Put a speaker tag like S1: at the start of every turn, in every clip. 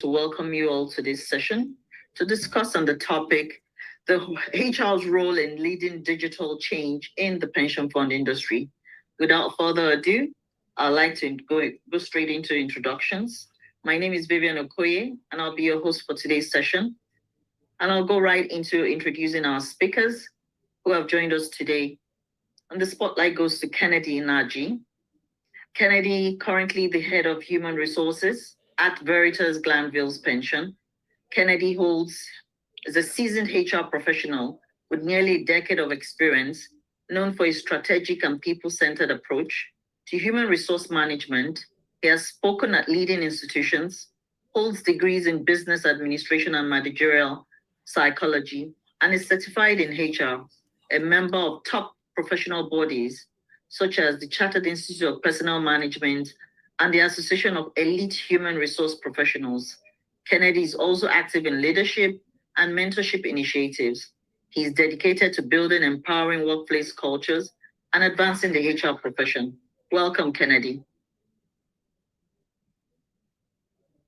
S1: to welcome you all to this session to discuss on the topic, the HR's role in leading digital change in the pension fund industry. Without further ado, I'd like to go straight into introductions. My name is Vivian Okoye, and I'll be your host for today's session. And I'll go right into introducing our speakers who have joined us today. And the spotlight goes to Kennedy Naji. Kennedy, currently the head of human resources at Veritas Glanville's Pension. Kennedy is a seasoned HR professional with nearly a decade of experience, known for his strategic and people-centered approach to human resource management. He has spoken at leading institutions, holds degrees in business administration and managerial psychology, and is certified in HR, a member of top professional bodies such as the Chartered Institute of Personnel Management and the Association of Elite Human Resource Professionals. Kennedy is also active in leadership and mentorship initiatives. He is dedicated to building empowering workplace cultures and advancing the HR profession. Welcome, Kennedy.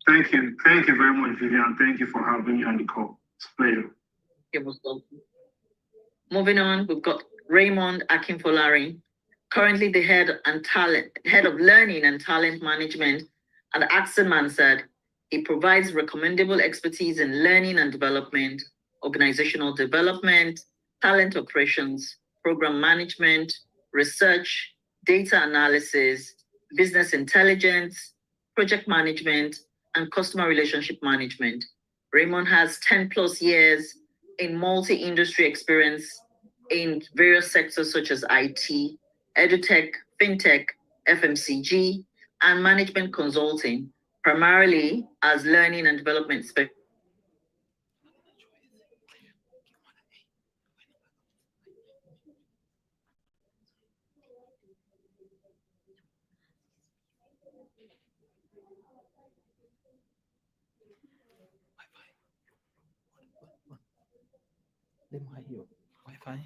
S2: Thank you. Thank you very much, Vivian. Thank you for having me on the call. It's a pleasure.
S1: You're most welcome. Moving on, we've got Raymond Akinfolari, currently the head of learning and talent management at Axon Mansard. He provides recommendable expertise in learning and development, organizational development, talent operations, program management, research, data analysis, business intelligence, project management, and customer relationship management. Raymond has 10 plus years in multi-industry experience in various sectors such as IT, edutech, fintech, FMCG, and management consulting, primarily as learning and development specialist.
S3: Wi-Fi.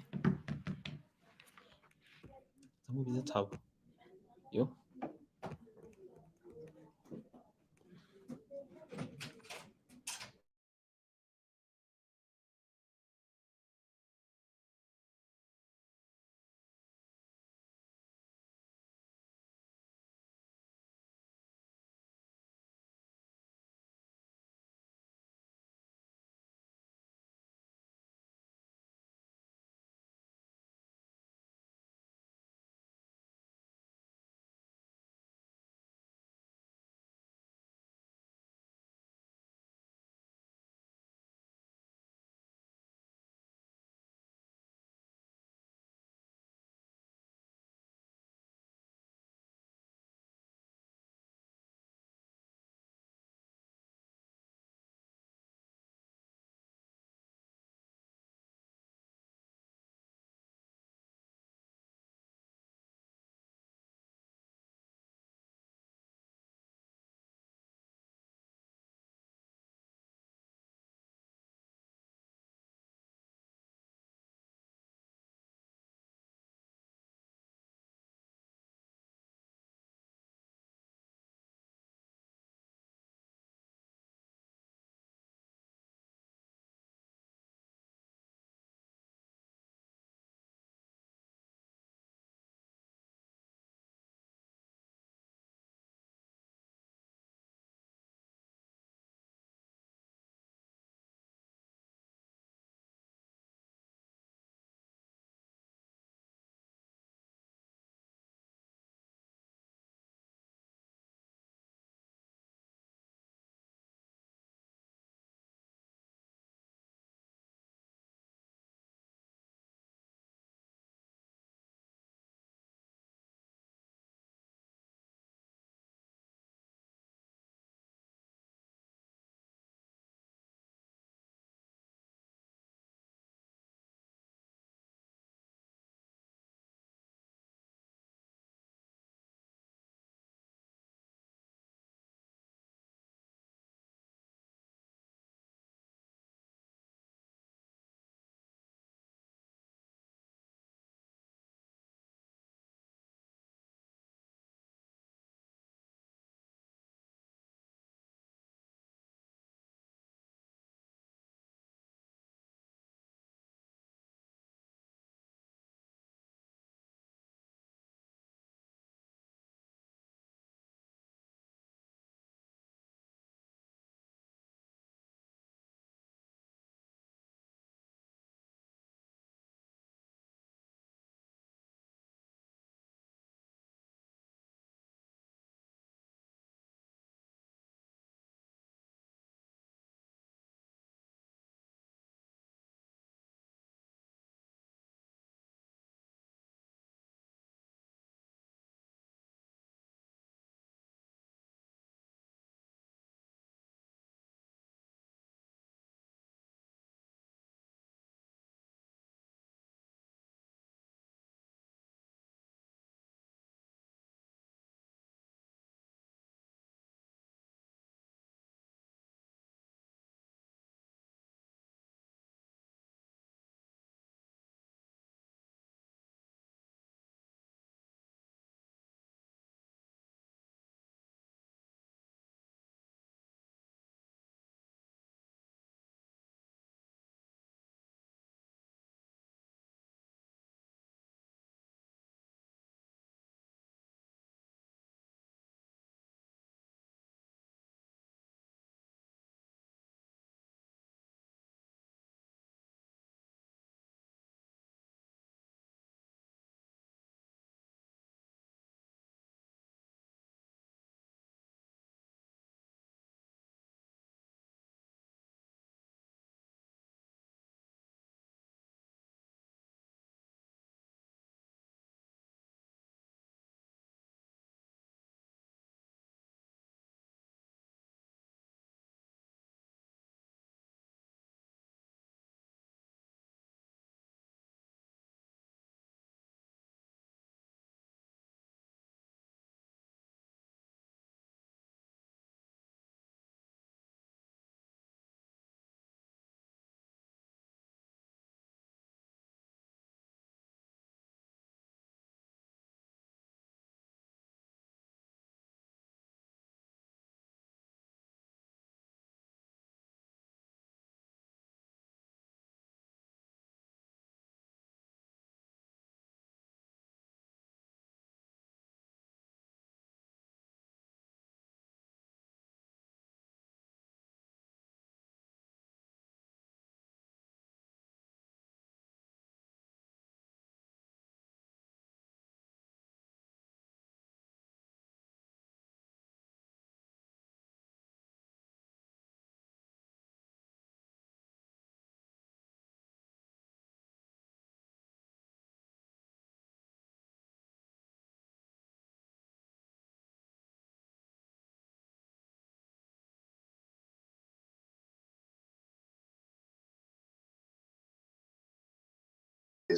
S3: Kamu bisa tahu. Yo.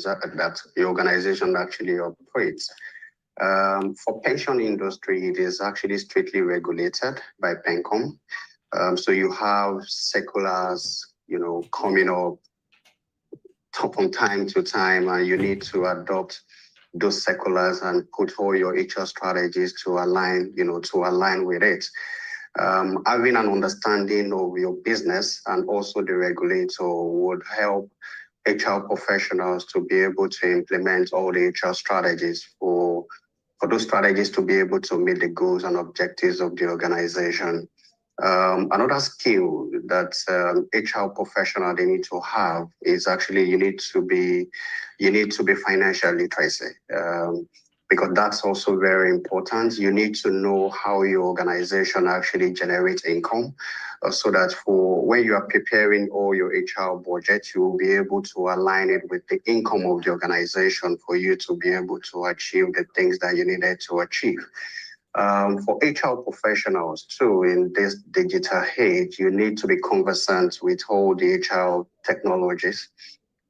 S4: that the organization actually operates. For pension industry, it is actually strictly regulated by PENCOM. So you have circulars, coming up from time to time, and you need to adopt those circulars and put all your HR strategies to align, with it. Having an understanding of your business and also the regulator would help HR professionals to be able to implement all the HR strategies for those strategies to be able to meet the goals and objectives of the organization. Another skill that HR professional they need to have is actually you need to be financial literacy, because that's also very important. You need to know how your organization actually generates income, so that for when you are preparing all your HR budget, you will be able to align it with the income of the organization for you to be able to achieve the things that you needed to achieve. For HR professionals too, in this digital age, you need to be conversant with all the HR technologies.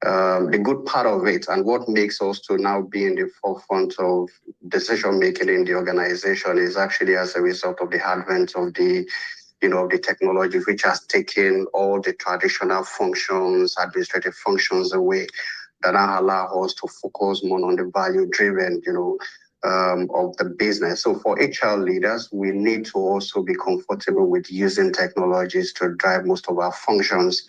S4: The good part of it and what makes us to now be in the forefront of decision making in the organization is actually as a result of the advent of the technology, which has taken all the traditional functions, administrative functions away, that now allow us to focus more on the value driven, of the business. So for HR leaders, we need to also be comfortable with using technologies to drive most of our functions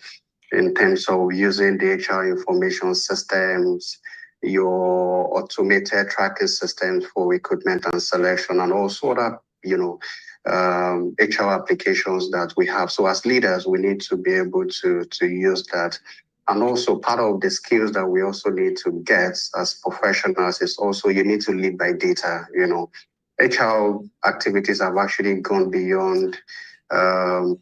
S4: in terms of using the HR information systems, your automated tracking systems for recruitment and selection, and also other, HR applications that we have. So as leaders, we need to be able to use that. And also part of the skills that we also need to get as professionals is also you need to lead by data. HR activities have actually gone beyond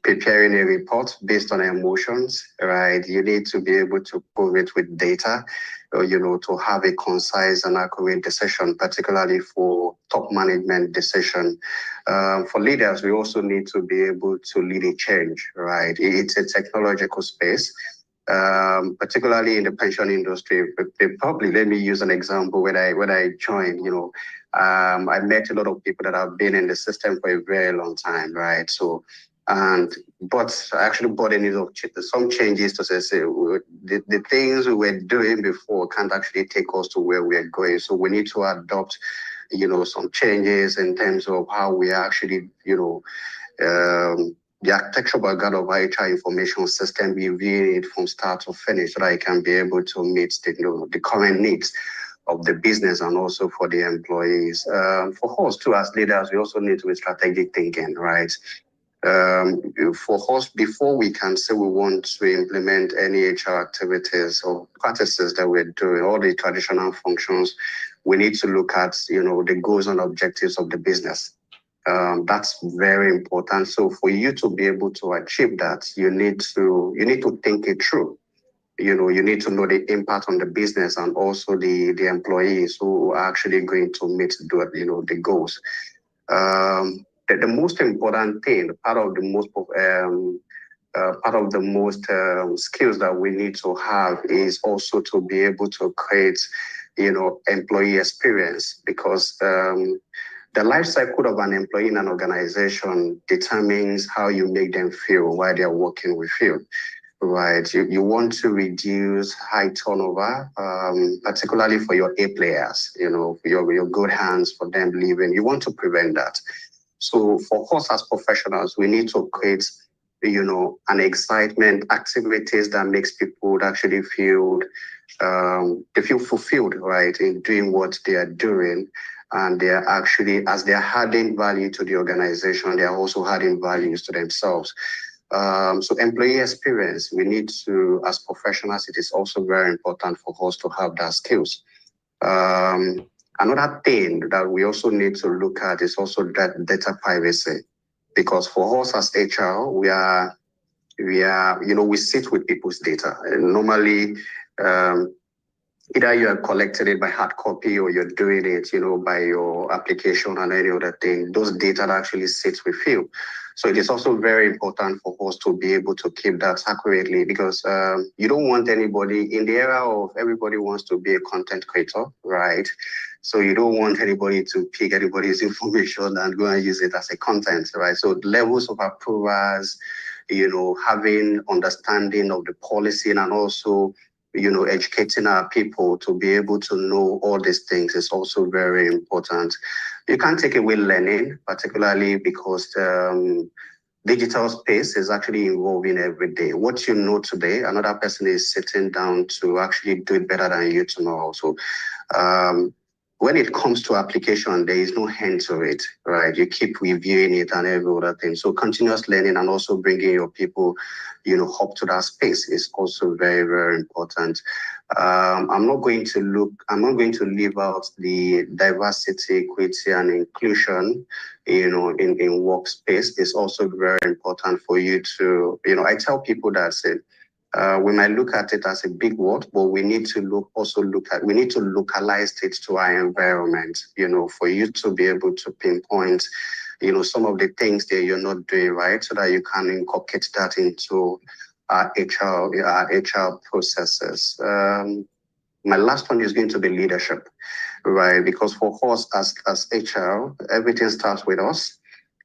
S4: preparing a report based on emotions, right? You need to be able to prove it with data, to have a concise and accurate decision, particularly for top management decision. For leaders, we also need to be able to lead a change, right? It's a technological space. Particularly in the pension industry, probably let me use an example. When I joined, I met a lot of people that have been in the system for a very long time, right? So, but I actually brought in some changes to say the things we were doing before can't actually take us to where we're going. So we need to adopt, some changes in terms of how we actually, the architectural background of HR information system, we view it from start to finish so that it can be able to meet the current needs of the business and also for the employees. For us too, as leaders, we also need to be strategic thinking, right? For us, before we can say we want to implement any HR activities or practices that we're doing, all the traditional functions, we need to look at, the goals and objectives of the business. That's very important. So for you to be able to achieve that, you need to think it through. You need to know the impact on the business and also the employees who are actually going to meet the goals. The most important thing, part of the most skills that we need to have is also to be able to create, employee experience, because the life cycle of an employee in an organization determines how you make them feel while they're working with you, right? You want to reduce high turnover, particularly for your A players, your good hands for them leaving. You want to prevent that. So for us as professionals, we need to create, an excitement, activities that makes people actually feel, they feel fulfilled, right, in doing what they are doing. And they are actually, as they are adding value to the organization, they are also adding values to themselves. So employee experience, we need to, as professionals, it is also very important for us to have that skills. Another thing that we also need to look at is also that data privacy, because for us as HR, we sit with people's data. And normally, Either you are collecting it by hard copy or you're doing it, by your application and any other thing. Those data actually sits with you. So it is also very important for us to be able to keep that accurately, because you don't want anybody in the era of everybody wants to be a content creator, right? So you don't want anybody to pick anybody's information and go and use it as a content, right? So levels of approvers, having understanding of the policy and also educating our people to be able to know all these things is also very important. You can't take away learning, particularly because digital space is actually evolving every day. What you know today, another person is sitting down to actually do it better than you tomorrow. So when it comes to application, there is no end to it, right? You keep reviewing it and every other thing. So continuous learning and also bringing your people, up to that space is also very, very important. I'm not going to leave out the diversity, equity, and inclusion, in workspace. It's also very important for you to, I tell people that we might look at it as a big word, but we need to we need to localize it to our environment, for you to be able to pinpoint, some of the things that you're not doing right, so that you can incorporate that into our HR processes. My last one is going to be leadership, right? Because for us as HR, everything starts with us.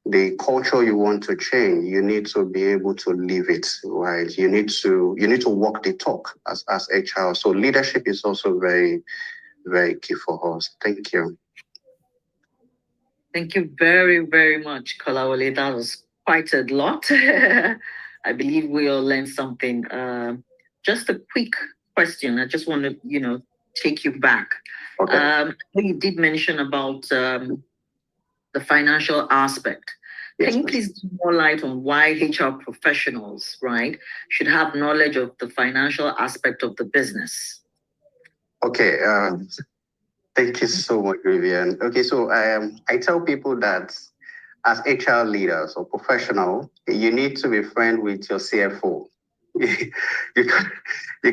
S4: The culture you want to change, you need to be able to live it, right? You need to walk the talk as HR. So leadership is also very, very key for us. Thank you.
S1: Thank you very, very much, Kolawole. That was quite a lot. I believe we all learned something. Just a quick question. I just want to, take you back.
S4: Okay.
S1: You did mention about the financial aspect.
S4: Yes,
S1: Can you please give more light on why HR professionals, right, should have knowledge of the financial aspect of the business?
S4: Okay. Thank you so much, Vivian. Okay, so I tell people that as HR leaders or professional, you need to be friends with your CFO. you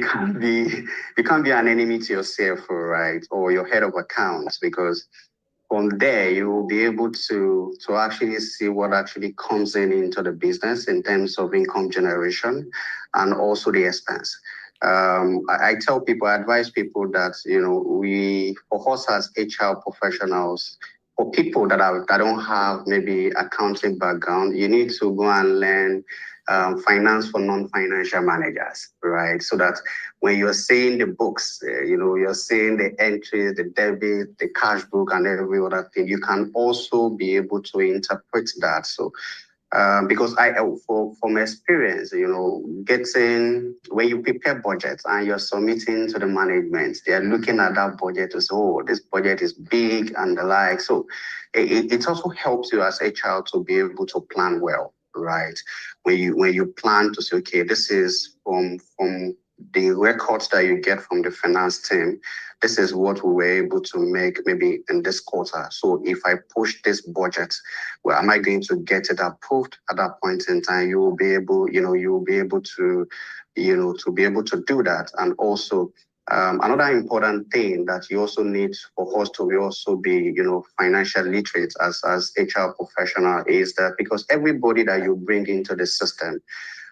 S4: can't be an enemy to your CFO, right, or your head of accounts, because from there you will be able to actually see what actually comes into the business in terms of income generation and also the expense. I tell people, I advise people that for us as HR professionals, for people that don't have maybe accounting background, you need to go and learn finance for non-financial managers, right? So that when you're seeing the books, you're seeing the entries, the debit, the cash book, and every other thing, you can also be able to interpret that. So because from experience, getting when you prepare budgets and you're submitting to the management, they are looking at that budget as, oh, this budget is big and the like. So it also helps you as HR to be able to plan well, right? When you plan to say, okay, this is from the records that you get from the finance team, this is what we were able to make maybe in this quarter. So if I push this budget, well, am I going to get it approved at that point in time? You will be able, to be able to do that. And also another important thing that you also need for us to also be, financial literate as HR professional is that because everybody that you bring into the system.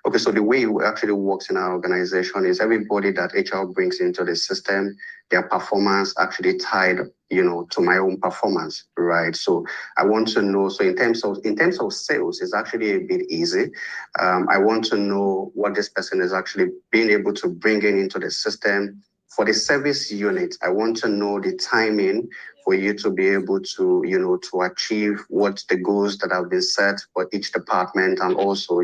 S4: Okay, so the way it actually works in our organization is everybody that HR brings into the system, their performance actually tied, to my own performance, right? So I want to know. So in terms of sales, it's actually a bit easy. I want to know what this person is actually being able to bring into the system. For the service unit, I want to know the timing for you to be able to, to achieve what the goals that have been set for each department, and also,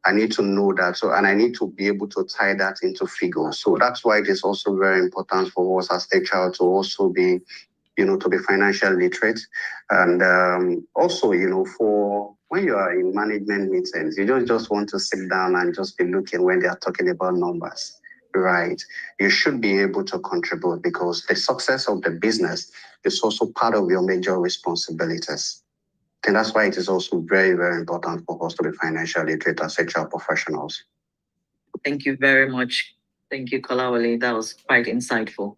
S4: I need to know that. So, and I need to be able to tie that into figures. So that's why it is also very important for us as HR to also be, to be financial literate. And also, for when you are in management meetings, you don't just want to sit down and just be looking when they are talking about numbers, right? You should be able to contribute because the success of the business is also part of your major responsibilities. And that's why it is also very, very important for us to be financially literate as HR professionals.
S1: Thank you very much, Thank you, Kolawole. That was quite insightful.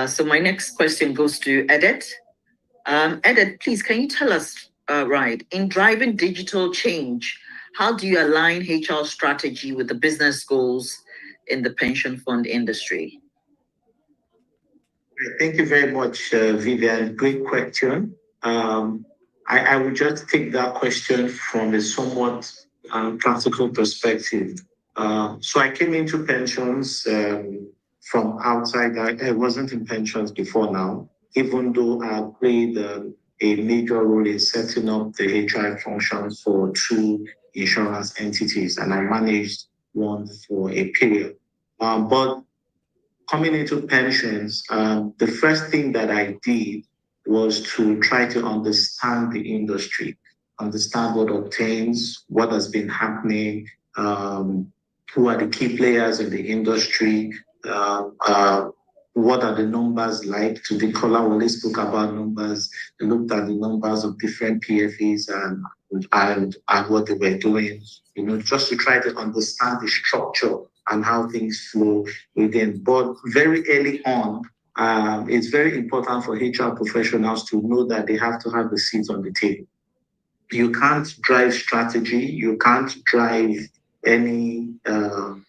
S1: So my next question goes to Edith. Edith, please, can you tell us, in driving digital change, how do you align HR strategy with the business goals in the pension fund industry?
S5: Thank you very much, Vivian. Great question. I will just take that question from a somewhat practical perspective. So I came into pensions from outside. I wasn't in pensions before now, even though I played a major role in setting up the HR function for two insurance entities, and I managed one for a period. But coming into pensions, the first thing that I did was to try to understand the industry, understand what obtains, what has been happening, who are the key players in the industry, what are the numbers like. Today, Kolawole spoke about numbers. They looked at the numbers of different PFEs and what they were doing, just to try to understand the structure and how things flow within. But very early on, it's very important for HR professionals to know that they have to have the seats on the table. You can't drive strategy. You can't drive any,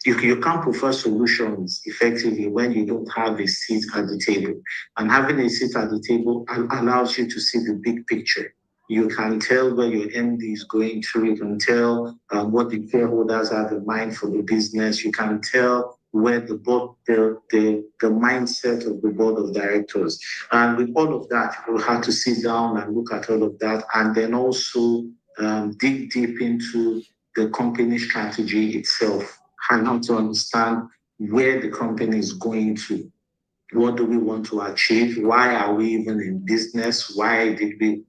S5: you can't prefer solutions effectively when you don't have a seat at the table. And having a seat at the table allows you to see the big picture. You can tell where your MD is going through. You can tell what the shareholders have in mind for the business. You can tell where the board, the mindset of the board of directors. And with all of that, you have to sit down and look at all of that, and then also dig deep into the company strategy itself, and how to understand where the company is going to. What do we want to achieve? Why are we even in business? Why did we,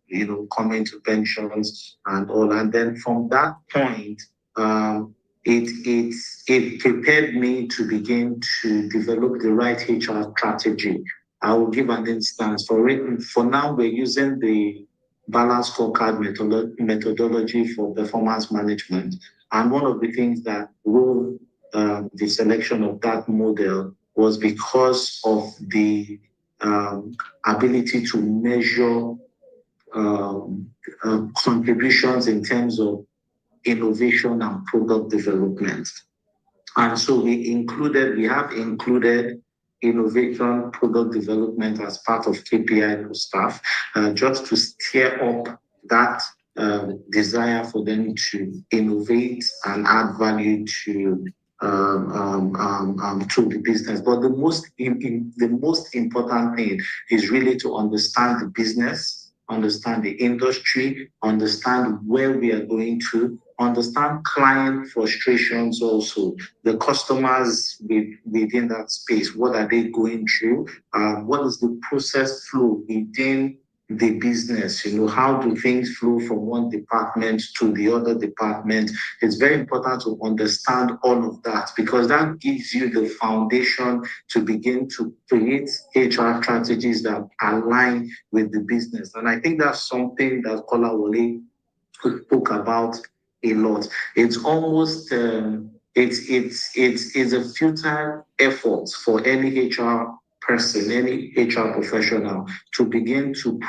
S5: come into pensions and all? And then from that point, it prepared me to begin to develop the right HR strategy. I will give an instance. For now, we're using the balanced scorecard methodology for performance management. And one of the things that drove the selection of that model was because of the ability to measure contributions in terms of innovation and product development. And so we have included innovation, product development as part of KPI for staff, just to steer up that desire for them to innovate and add value to the business. But the most important thing is really to understand the business, understand the industry, understand where we are going to, understand client frustrations also, the customers within that space. What are they going through? What is the process flow within the business? How do things flow from one department to the other department? It's very important to understand all of that, because that gives you the foundation to begin to create HR strategies that align with the business. And I think that's something that Kolawole spoke about a lot. It's almost it's a futile effort for any HR person, any HR professional, to begin to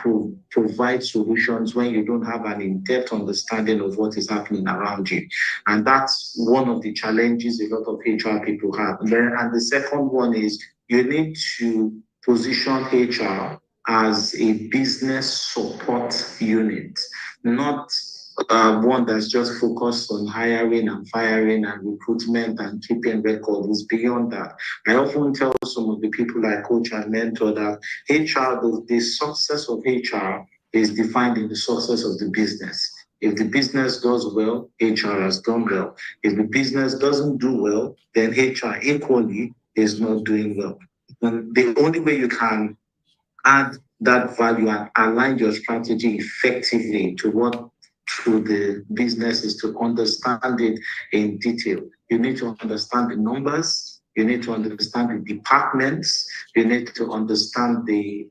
S5: provide solutions when you don't have an in-depth understanding of what is happening around you. And that's one of the challenges a lot of HR people have. And the second one is you need to position HR as a business support unit, not one that's just focused on hiring and firing and recruitment and keeping records. Is beyond that. I often tell some of the people I coach and mentor that HR, the success of HR is defined in the success of the business. If the business does well, HR has done well. If the business doesn't do well, then HR equally is not doing well. And the only way you can add that value and align your strategy effectively to the business is to understand it in detail. You need to understand the numbers. you need to understand the departments, you need to understand the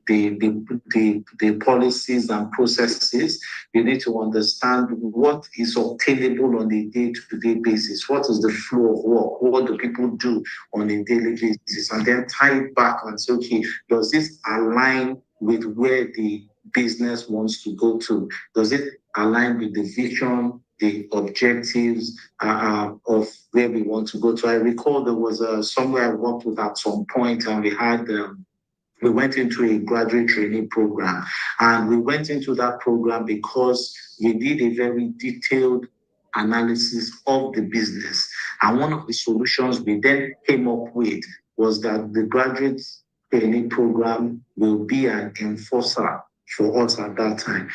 S5: policies and processes, you need to understand what is obtainable on a day-to-day basis, what is the flow of work, what do people do on a daily basis, and then tie it back and say, okay, does this align with where the business wants to go to? Does it align with the vision, the objectives of where we want to go to? I recall there was somewhere I worked with at some point, and we went into a graduate training program, and we went into that program because we did a very detailed analysis of the business. And one of the solutions we then came up with was that the graduate training program will be an enforcer for us at that time.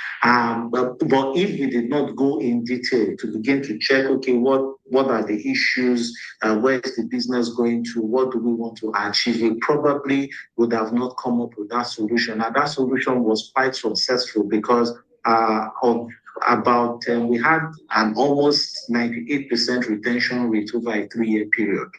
S5: But if we did not go in detail to begin to check, okay, what are the issues, where is the business going to, what do we want to achieve, we probably would have not come up with that solution. And that solution was quite successful because we had an almost 98% retention rate over a 3-year period.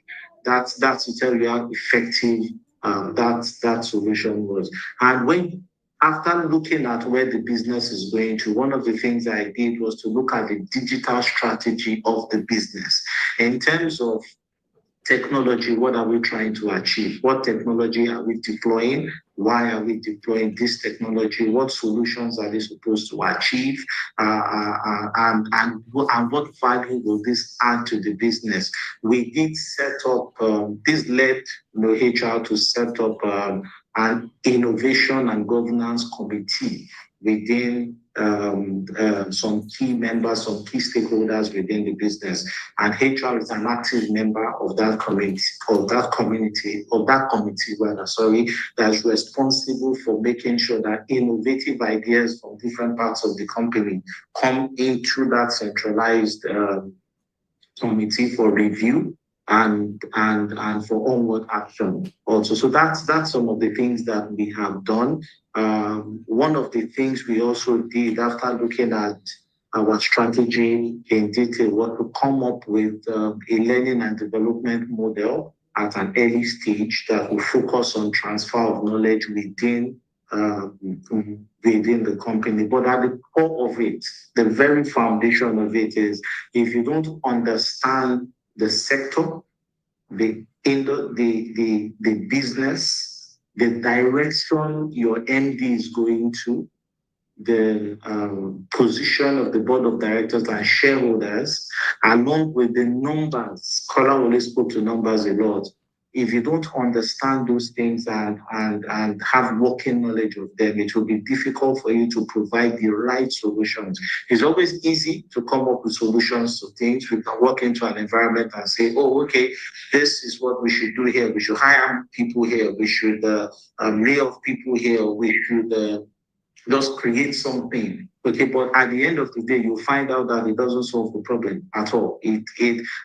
S5: That's to tell you how effective that solution was. And after looking at where the business is going to, one of the things I did was to look at the digital strategy of the business. In terms of technology, what are we trying to achieve? What technology are we deploying? Why are we deploying this technology? What solutions are they supposed to achieve? And what value will this add to the business? We did set up, this led HR to set up an innovation and governance committee within some key members, some key stakeholders within the business. And HR is an active member of that committee, that's responsible for making sure that innovative ideas from different parts of the company come into that centralized committee for review and for onward action also. So that's some of the things that we have done. One of the things we also did after looking at our strategy in detail was to come up with a learning and development model at an early stage that will focus on transfer of knowledge within the company. But at the core of it, the very foundation of it is, if you don't understand the sector, the business, the direction your MD is going to, the position of the board of directors and shareholders, along with the numbers. Kola always spoke to numbers a lot. If you don't understand those things and have working knowledge of them, it will be difficult for you to provide the right solutions. It's always easy to come up with solutions to things. We can walk into an environment and say, oh, okay, this is what we should do here. We should hire people here. We should lay off people here. We should just create something. Okay, but at the end of the day, you'll find out that it doesn't solve the problem at all. It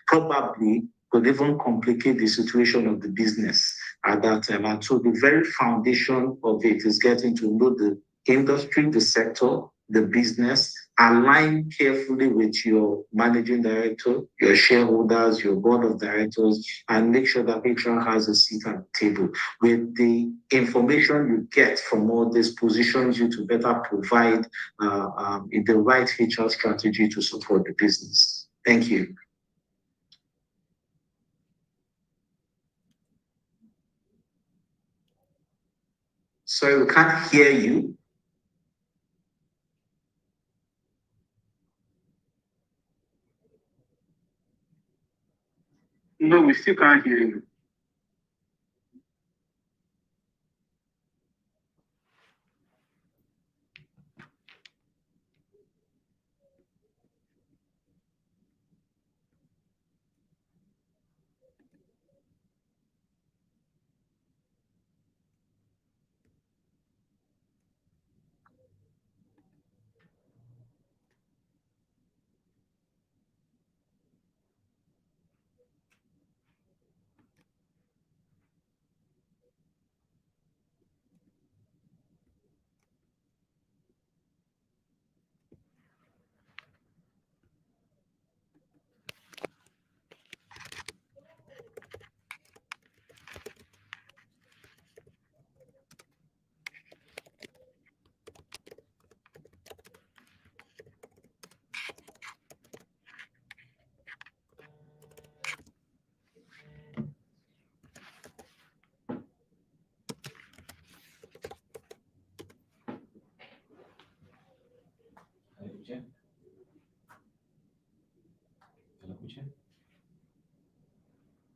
S5: probably could even complicate the situation of the business at that time. And so the very foundation of it is getting to know the industry, the sector, the business, align carefully with your managing director, your shareholders, your board of directors, and make sure that HR has a seat at the table. With the information you get from all this, positions you to better provide the right HR strategy to support the business. Thank you. Sorry, we can't hear you.
S2: No, we still can't hear you.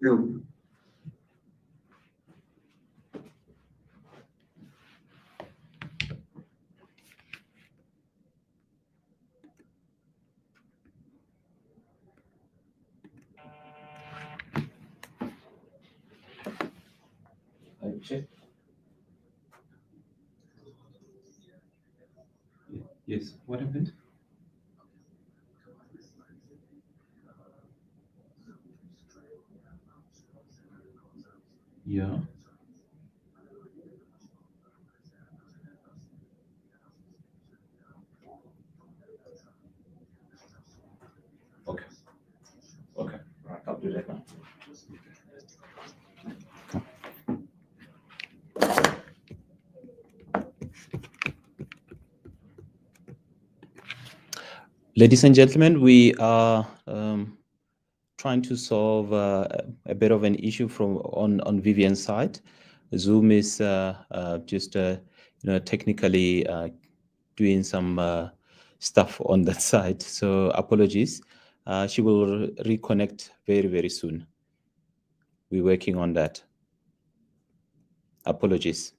S5: No.
S3: Check. Yes. What happened? Yeah. Okay. Okay. Right. I'll do that now. Ladies and gentlemen, we are trying to solve a bit of an issue on Vivian's side. Zoom is just technically doing some stuff on that side. So apologies. She will reconnect very, very soon. We're working on that. Apologies.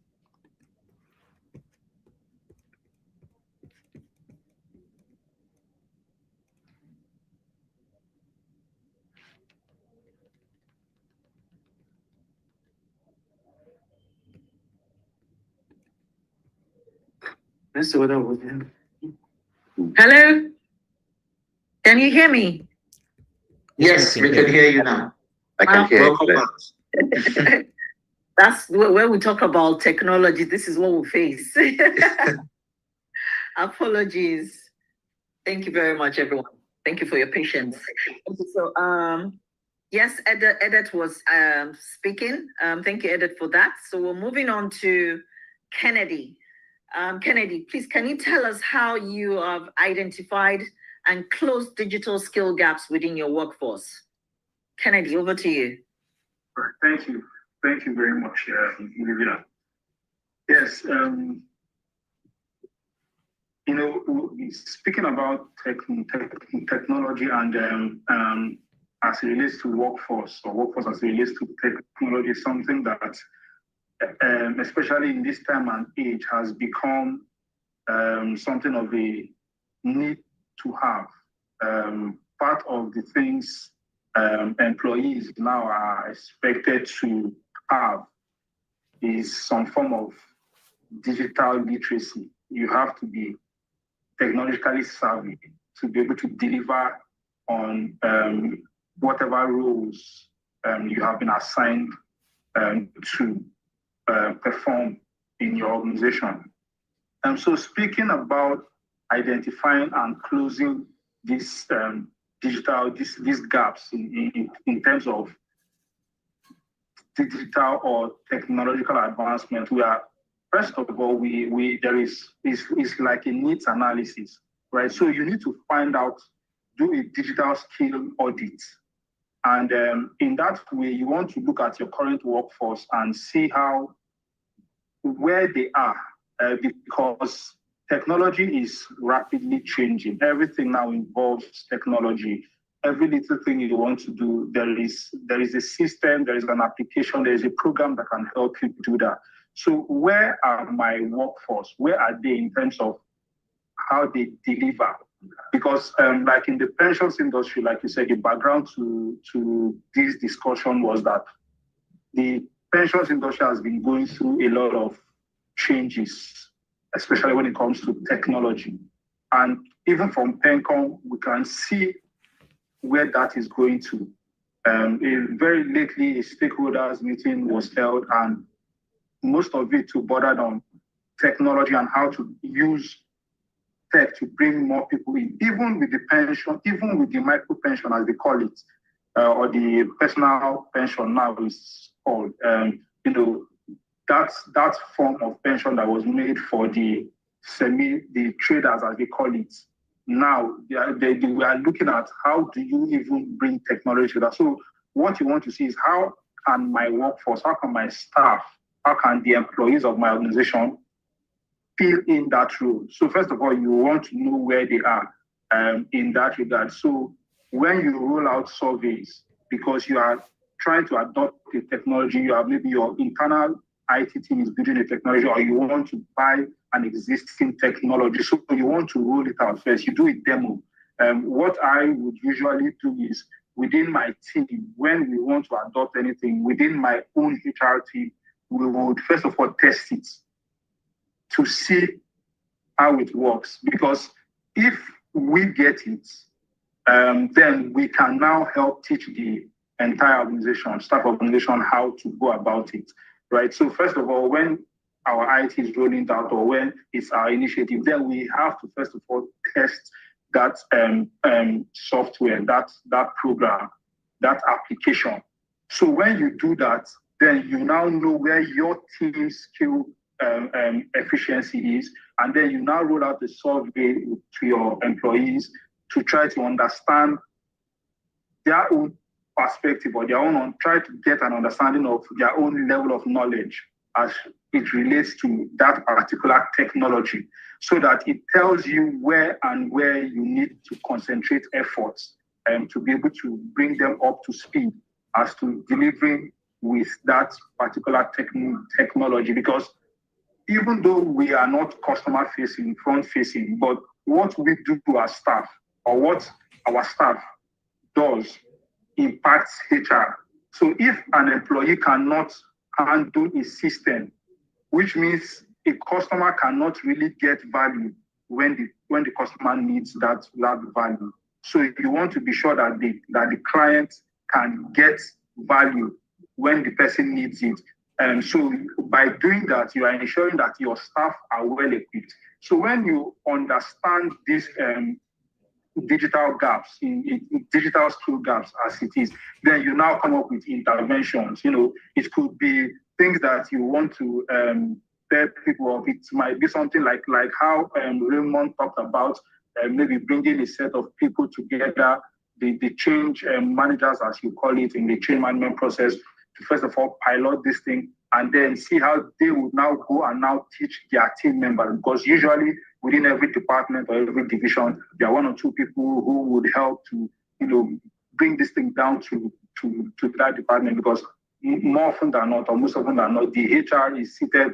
S1: Hello? Can you hear me?
S5: Yes, we can hear you now.
S4: I can hear
S5: Welcome
S4: it.
S5: back.
S1: That's where we talk about technology. This is what we face. Apologies. Thank you very much, everyone. Thank you for your patience. Okay, so, yes, Edith was speaking. Thank you, Edith, for that. So we're moving on to Kennedy. Kennedy, please, can you tell us how you have identified and closed digital skill gaps within your workforce? Kennedy, over to you.
S2: Thank you. Thank you very much, Olivia. Yes, speaking about technology and as it relates to workforce or workforce as it relates to technology, something that, especially in this time and age, has become something of a need to have. Part of the things employees now are expected to have is some form of digital literacy. You have to be technologically savvy to be able to deliver on whatever roles you have been assigned to perform in your organization. So speaking about identifying and closing these these gaps in terms of digital or technological advancement, we are, first of all, there is like a needs analysis, right? So you need to find out, do a digital skill audit. And in that way, you want to look at your current workforce and see where they are, because technology is rapidly changing. Everything now involves technology. Every little thing you want to do, there is a system, there is an application, there is a program that can help you do that. So where are my workforce? Where are they in terms of how they deliver? Because like in the pensions industry, like you said, the background to this discussion was that the pensions industry has been going through a lot of changes, especially when it comes to technology. And even from PENCOM, we can see where that is going to. Very lately, a stakeholders meeting was held, and most of it bordered on technology and how to use tech to bring more people in, even with the pension, even with the micro pension, as they call it, or the personal pension now is called. That form of pension that was made for the traders, as they call it. Now we are looking at how do you even bring technology to that. So what you want to see is how can my workforce, how can my staff, how can the employees of my organization fill in that role? So first of all, you want to know where they are in that regard. So when you roll out surveys, because you are trying to adopt a technology, you have maybe your internal IT team is building a technology, or you want to buy an existing technology. So you want to roll it out first. You do a demo. What I would usually do is within my team, when we want to adopt anything within my own HR team, we would first of all test it to see how it works. Because if we get it, then we can now help teach the entire organization, staff organization, how to go about it, right? So first of all, when our IT is rolling out or when it's our initiative, then we have to first of all test that software, that program, that application. So when you do that, then you now know where your team's skill efficiency is, and then you now roll out the survey to your employees to try to understand their own perspective or their own, try to get an understanding of their own level of knowledge as it relates to that particular technology, so that it tells you where you need to concentrate efforts to be able to bring them up to speed as to delivering with that particular technology. Because even though we are not customer facing, front facing, but what we do to our staff or what our staff does impacts HR. So if an employee cannot handle a system, which means a customer cannot really get value when the customer needs that value. So you want to be sure that the client can get value when the person needs it. And so by doing that, you are ensuring that your staff are well equipped. So when you understand these digital gaps, in digital skill gaps as it is, then you now come up with interventions. It could be things that you want to tell people of. It might be something like how Raymond talked about, maybe bringing a set of people together, the change managers, as you call it, in the change management process, to first of all pilot this thing and then see how they would now go and now teach their team members. Because usually within every department or every division, there are one or two people who would help to, bring this thing down to that department. Because more often than not, or most often than not, the HR is seated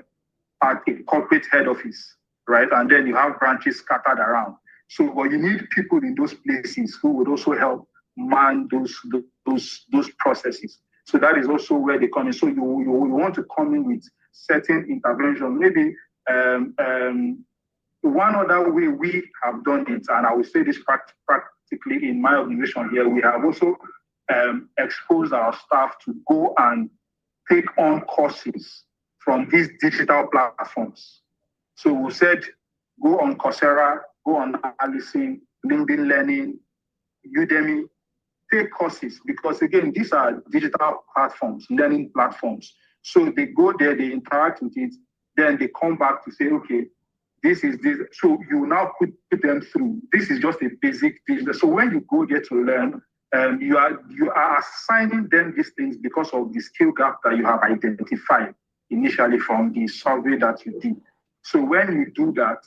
S2: at a corporate head office, right? And then you have branches scattered around. So, but you need people in those places who would also help man those processes. So that is also where they come in. So you want to come in with certain intervention. Maybe one other way we have done it, and I will say this practically in my organization here, we have also exposed our staff to go and take on courses from these digital platforms. So we said, go on Coursera, go on Allison, LinkedIn Learning, Udemy, take courses, because again, these are digital platforms, learning platforms. So they go there, they interact with it, then they come back to say, okay, this is this. So you now put them through. This is just a basic digital. So when you go there to learn, you are assigning them these things because of the skill gap that you have identified initially from the survey that you did. So when you do that,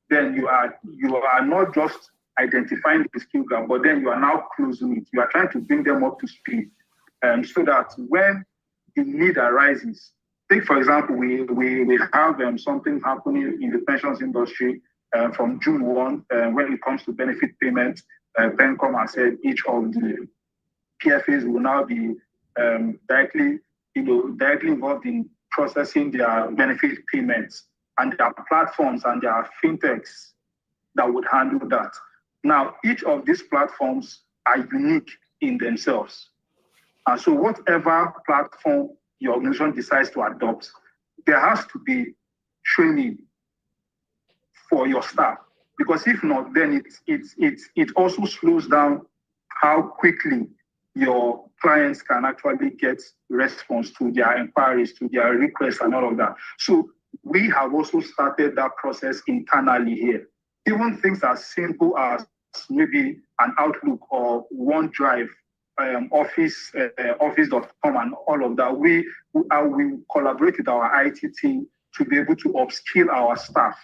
S2: then you are not just identifying the skill gap, but then you are now closing it. You are trying to bring them up to speed, so that when the need arises, take for example, we have something happening in the pensions industry from June 1 when it comes to benefit payments. PENCOM has said each of the PFAs will now be directly involved in processing their benefit payments, and there are platforms and there are fintechs that would handle that. Now, each of these platforms are unique in themselves. And so whatever platform your organization decides to adopt, there has to be training for your staff. Because if not, then it also slows down how quickly your clients can actually get response to their inquiries, to their requests and all of that. So we have also started that process internally here. Even things as simple as maybe an Outlook or OneDrive, Office.com and all of that, we collaborate with our IT team to be able to upskill our staff,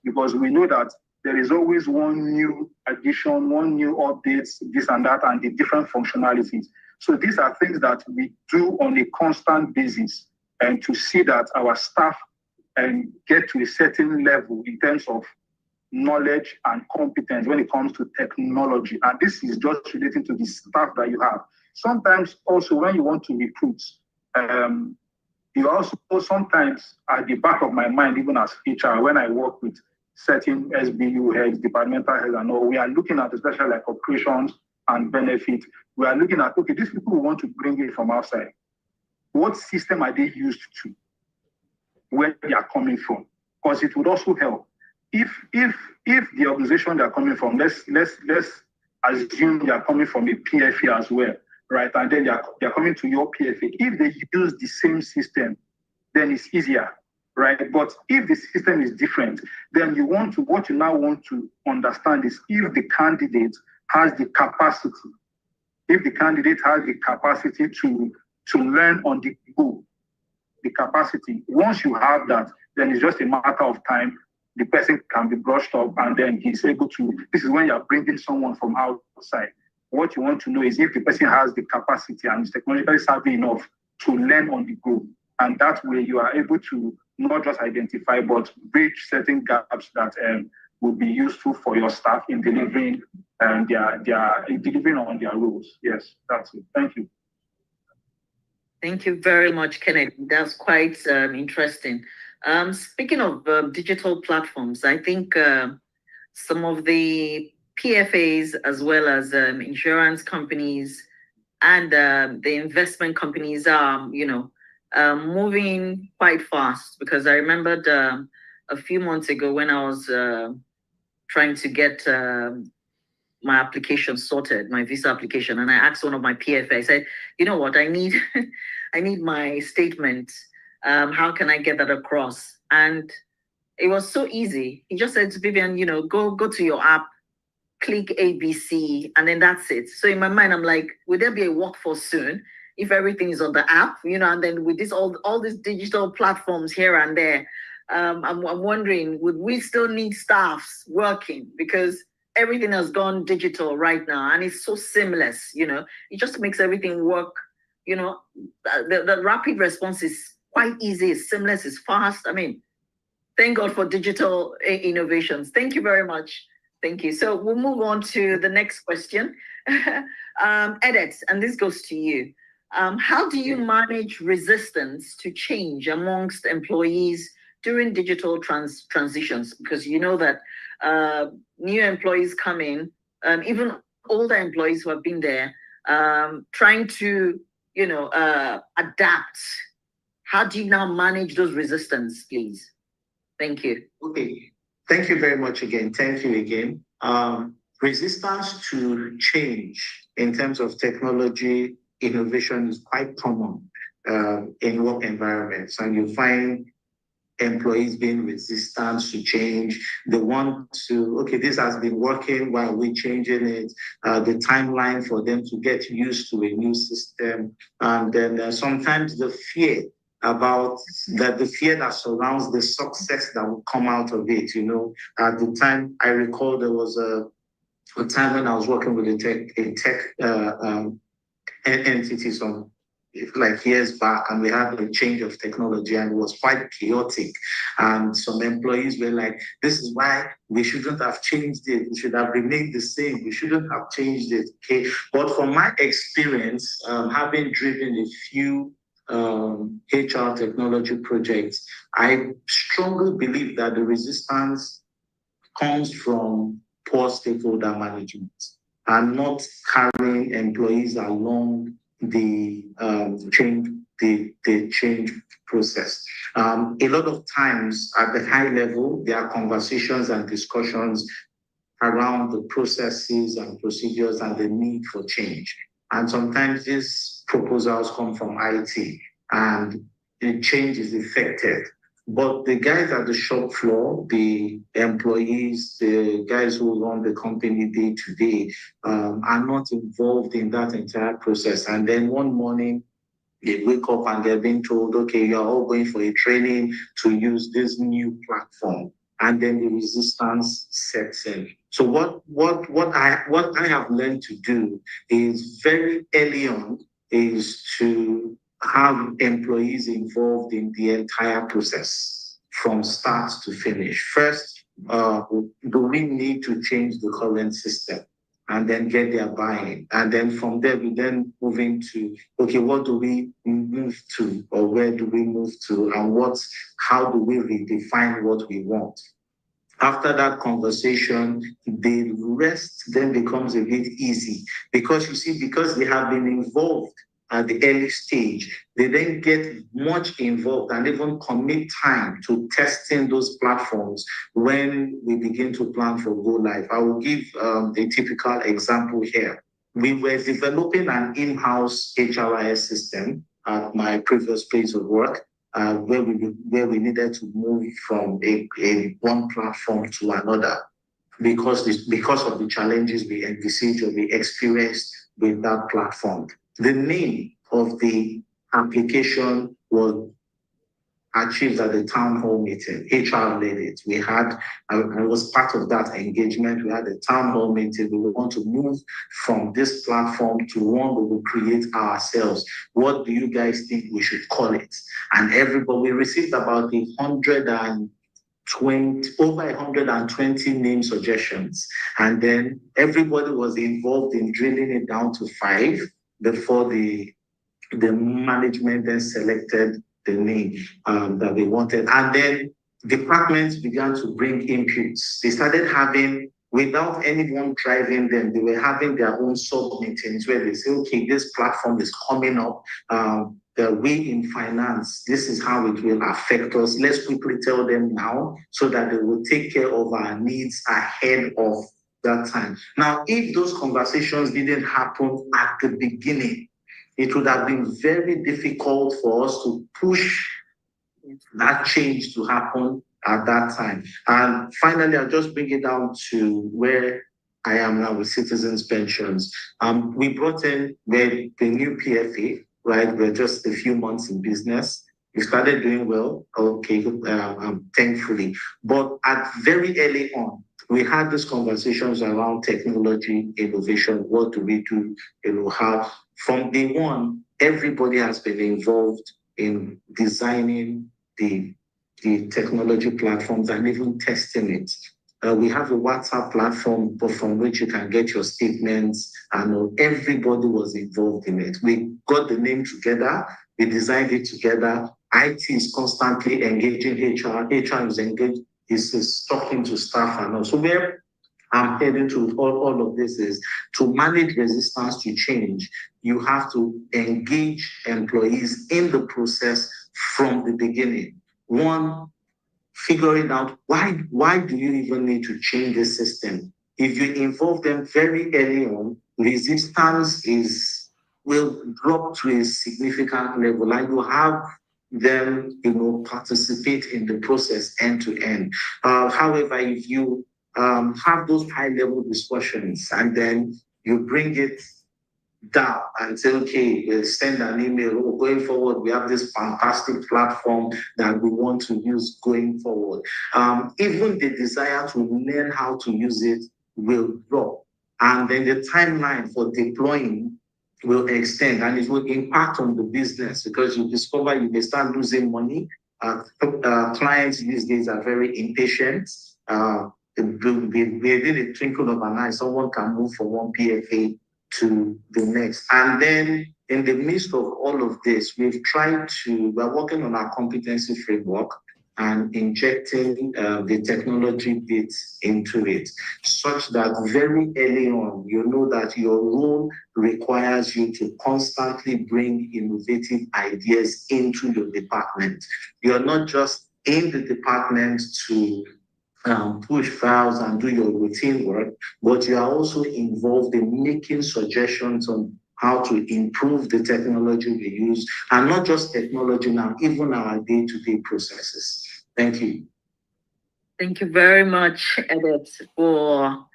S2: because we know that there is always one new addition, one new updates, this and that, and the different functionalities. So these are things that we do on a constant basis, and to see that our staff get to a certain level in terms of knowledge and competence when it comes to technology. And this is just relating to the staff that you have. Sometimes also when you want to recruit, you also sometimes at the back of my mind, even as HR, when I work with certain SBU heads, departmental heads and all, we are looking at especially like operations and benefit. We are looking at, okay, these people we want to bring in from outside. What system are they used to? Where they are coming from? Because it would also help. If the organization they are coming from, let's assume they are coming from a PFA as well, right? And then they are coming to your PFA. If they use the same system, then it's easier, right? But if the system is different, then what you now want to understand is if the candidate has the capacity, to learn on the go, the capacity. Once you have that, then it's just a matter of time. The person can be brushed up and then he's able to, this is when you're bringing someone from outside. What you want to know is if the person has the capacity and is technologically savvy enough to learn on the go. And that way you are able to not just identify, but bridge certain gaps that will be useful for your staff in delivering delivering on their roles. Yes, that's it. Thank you.
S1: Thank you very much, Kenneth. That's quite interesting. Speaking of digital platforms, I think some of the PFAs as well as insurance companies and the investment companies are, moving quite fast, because I remembered a few months ago when I was trying to get my application sorted, my visa application, and I asked one of my PFA, I said, you know what, I need I need my statement. How can I get that across? And it was so easy. He just said to Vivian, go to your app, click ABC, and then that's it. So in my mind, I'm like, will there be a workforce soon if everything is on the app? And then with this all these digital platforms here and there, I'm wondering, would we still need staffs working? Because everything has gone digital right now, and it's so seamless. It just makes everything work. The rapid response is quite easy, it's seamless, it's fast. I mean, thank God for digital innovations. Thank you very much. Thank you. So we'll move on to the next question. Edith, and this goes to you. How do you manage resistance to change amongst employees during digital transitions? Because you know that new employees come in, even older employees who have been there, trying to, adapt. How do you now manage those resistance, please? Thank you.
S5: Okay. Thank you very much again. Thank you again. Resistance to change in terms of technology innovation is quite common in work environments, and you find employees being resistant to change. They want to, okay, this has been working, why are we changing it? The timeline for them to get used to a new system. And then sometimes the fear that surrounds the success that will come out of it. At the time, I recall there was a time when I was working with a tech entity like years back, and we had a change of technology, and it was quite chaotic. And some employees were like, this is why we shouldn't have changed it. We should have remained the same. We shouldn't have changed it. Okay. But from my experience, having driven a few HR technology projects, I strongly believe that the resistance comes from poor stakeholder management and not carrying employees along the change process. A lot of times at the high level, there are conversations and discussions around the processes and procedures and the need for change. And sometimes these proposals come from IT and the change is effected. But the guys at the shop floor, the employees, the guys who run the company day to day, are not involved in that entire process. And then one morning, they wake up and they're being told, okay, you're all going for a training to use this new platform. And then the resistance sets in. So what I have learned to do is very early on is to have employees involved in the entire process from start to finish. First, do we need to change the current system and then get their buy-in? And then from there, we then move into, okay, what do we move to, or where do we move to, and how do we redefine what we want? After that conversation, the rest then becomes a bit easy because you see, because they have been involved at the early stage, they then get much involved and even commit time to testing those platforms when we begin to plan for go live. I will give a typical example here. We were developing an in-house HRIS system at my previous place of work, where we needed to move from a one platform to another because of the challenges we envisaged or we experienced with that platform. The name of the application was achieved at the town hall meeting. HR led it. I was part of that engagement. We had a town hall meeting. We want to move from this platform to one we will create ourselves. What do you guys think we should call it? And we received about 120 name suggestions. And then everybody was involved in drilling it down to 5 before the management then selected the name that they wanted. And then departments began to bring inputs. They started having, without anyone driving them, they were having their own sub-meetings where they say, okay, this platform is coming up. We in finance, this is how it will affect us. Let's quickly tell them now so that they will take care of our needs ahead of that time. Now, if those conversations didn't happen at the beginning, it would have been very difficult for us to push that change to happen at that time. And finally, I'll just bring it down to where I am now with Citizens Pensions. We brought in the new PFA, right? We're just a few months in business. We started doing well, okay, thankfully. But at very early on, we had these conversations around technology, innovation. What do we do? How from day one, everybody has been involved in designing the technology platforms and even testing it. We have a WhatsApp platform from which you can get your statements, and everybody was involved in it. We got the name together, we designed it together. IT is constantly engaging HR. HR is engaged, is talking to staff and all. So where I'm heading to all of this is to manage resistance to change. You have to engage employees in the process from the beginning. One, figuring out why do you even need to change the system? If you involve them very early on, resistance will drop to a significant level, and you have them participate in the process end to end. However, if you have those high level discussions and then you bring it down and say, okay, we'll send an email, going forward, we have this fantastic platform that we want to use going forward. Even the desire to learn how to use it will drop. And then the timeline for deploying will extend, and it will impact on the business because you discover you may start losing money. Clients these days are very impatient. Within a twinkle of an eye, someone can move from one PFA to the next. And then in the midst of all of this, we're working on our competency framework and injecting the technology bits into it, such that very early on, you know that your role requires you to constantly bring innovative ideas into your department. You're not just in the department to push files and do your routine work, but you are also involved in making suggestions on how to improve the technology we use, and not just technology now, even our day-to-day processes. Thank you.
S1: Thank you very much, Edith, for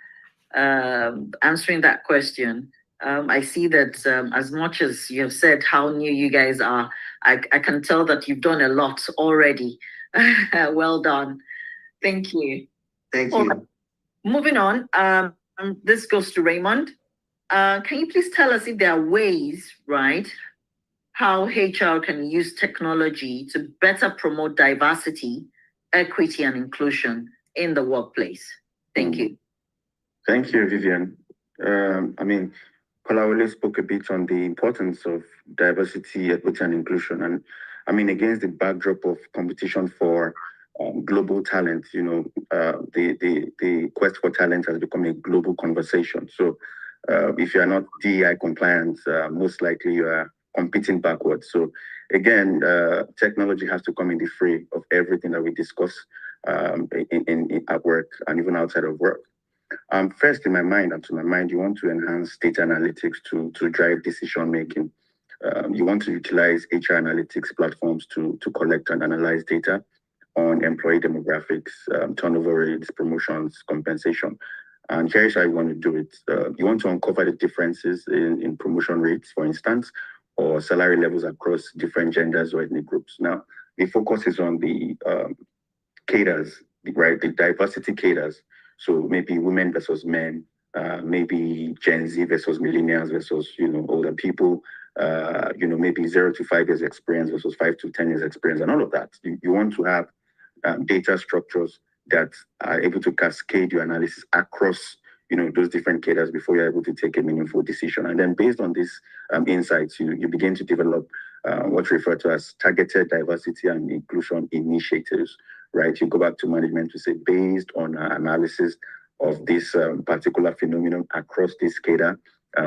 S1: answering that question. I see that as much as you have said how new you guys are, I can tell that you've done a lot already. Well done. Thank you.
S5: Thank you.
S1: Moving on, this goes to Raymond. Can you please tell us if there are ways, right, how HR can use technology to better promote diversity, equity, and inclusion in the workplace? Thank you.
S6: Thank you, Vivian. Kolawole spoke a bit on the importance of diversity, equity, and inclusion. And against the backdrop of competition for global talent, the quest for talent has become a global conversation. So if you are not DEI compliant, most likely you are competing backwards. So again, technology has to come in the fray of everything that we discuss at work and even outside of work. First, in my mind, you want to enhance data analytics to drive decision making. You want to utilize HR analytics platforms to collect and analyze data on employee demographics, turnover rates, promotions, compensation. And here's how you want to do it. You want to uncover the differences in promotion rates, for instance, or salary levels across different genders or ethnic groups. Now, the focus is on the cadres, right? The diversity cadres. So maybe women versus men, maybe Gen Z versus millennials versus older people, maybe 0 to 5 years experience versus 5 to 10 years experience, and all of that. You want to have data structures that are able to cascade your analysis across those different cadres before you're able to take a meaningful decision. And then based on these insights, you begin to develop what's referred to as targeted diversity and inclusion initiatives, right? You go back to management to say, based on analysis of this particular phenomenon across this cadre,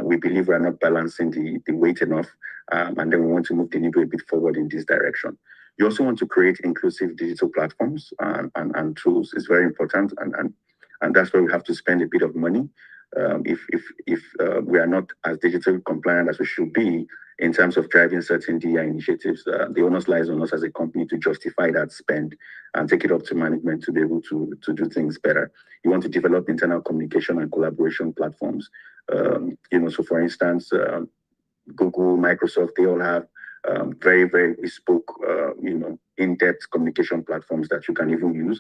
S6: we believe we are not balancing the weight enough, and then we want to move the needle a bit forward in this direction. You also want to create inclusive digital platforms and tools. It's very important, and that's where we have to spend a bit of money. If we are not as digitally compliant as we should be in terms of driving certain DI initiatives, the onus lies on us as a company to justify that spend and take it up to management to be able to do things better. You want to develop internal communication and collaboration platforms. So for instance, Google, Microsoft, they all have very, very bespoke, in-depth communication platforms that you can even use.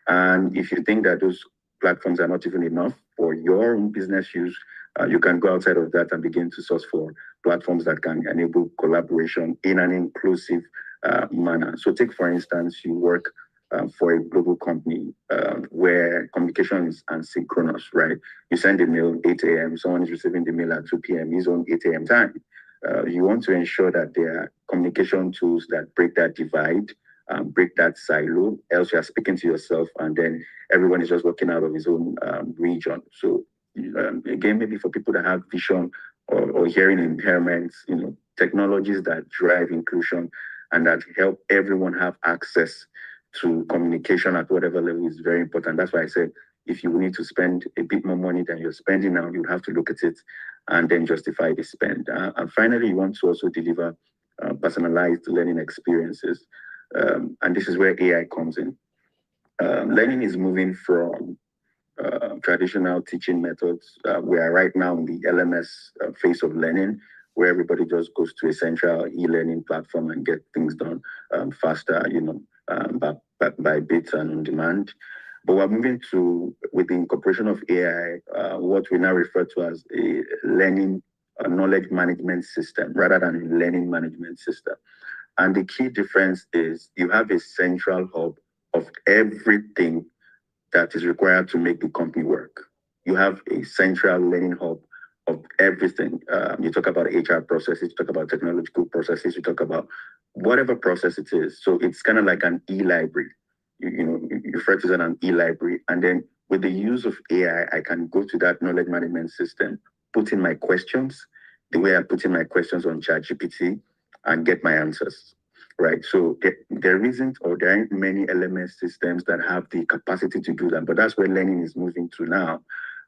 S6: And if you think that those platforms are not even enough for your own business use, you can go outside of that and begin to source for platforms that can enable collaboration in an inclusive manner. So take, for instance, you work for a global company where communication is asynchronous, right? You send a mail 8 a.m., someone is receiving the mail at 2 p.m., his own 8 a.m. time. You want to ensure that there are communication tools that break that divide, break that silo, else you are speaking to yourself and then everyone is just working out of his own region. So again, maybe for people that have vision or hearing impairments, technologies that drive inclusion and that help everyone have access to communication at whatever level is very important. That's why I said, if you need to spend a bit more money than you're spending now, you have to look at it and then justify the spend. And finally, you want to also deliver personalized learning experiences. And this is where AI comes in. Learning is moving from traditional teaching methods. We are right now in the LMS phase of learning, where everybody just goes to a central e-learning platform and get things done faster, by bits and on demand. But we're moving to, with the incorporation of AI, what we now refer to as a learning knowledge management system rather than a learning management system. And the key difference is you have a central hub of everything that is required to make the company work. You have a central learning hub of everything. You talk about HR processes, you talk about technological processes, you talk about whatever process it is. So it's kind of like an e-library. You refer to it as an e-library. And then with the use of AI, I can go to that knowledge management system, put in my questions, the way I put in my questions on ChatGPT, and get my answers, right? So there isn't, or there aren't many LMS systems that have the capacity to do that, but that's where learning is moving to now.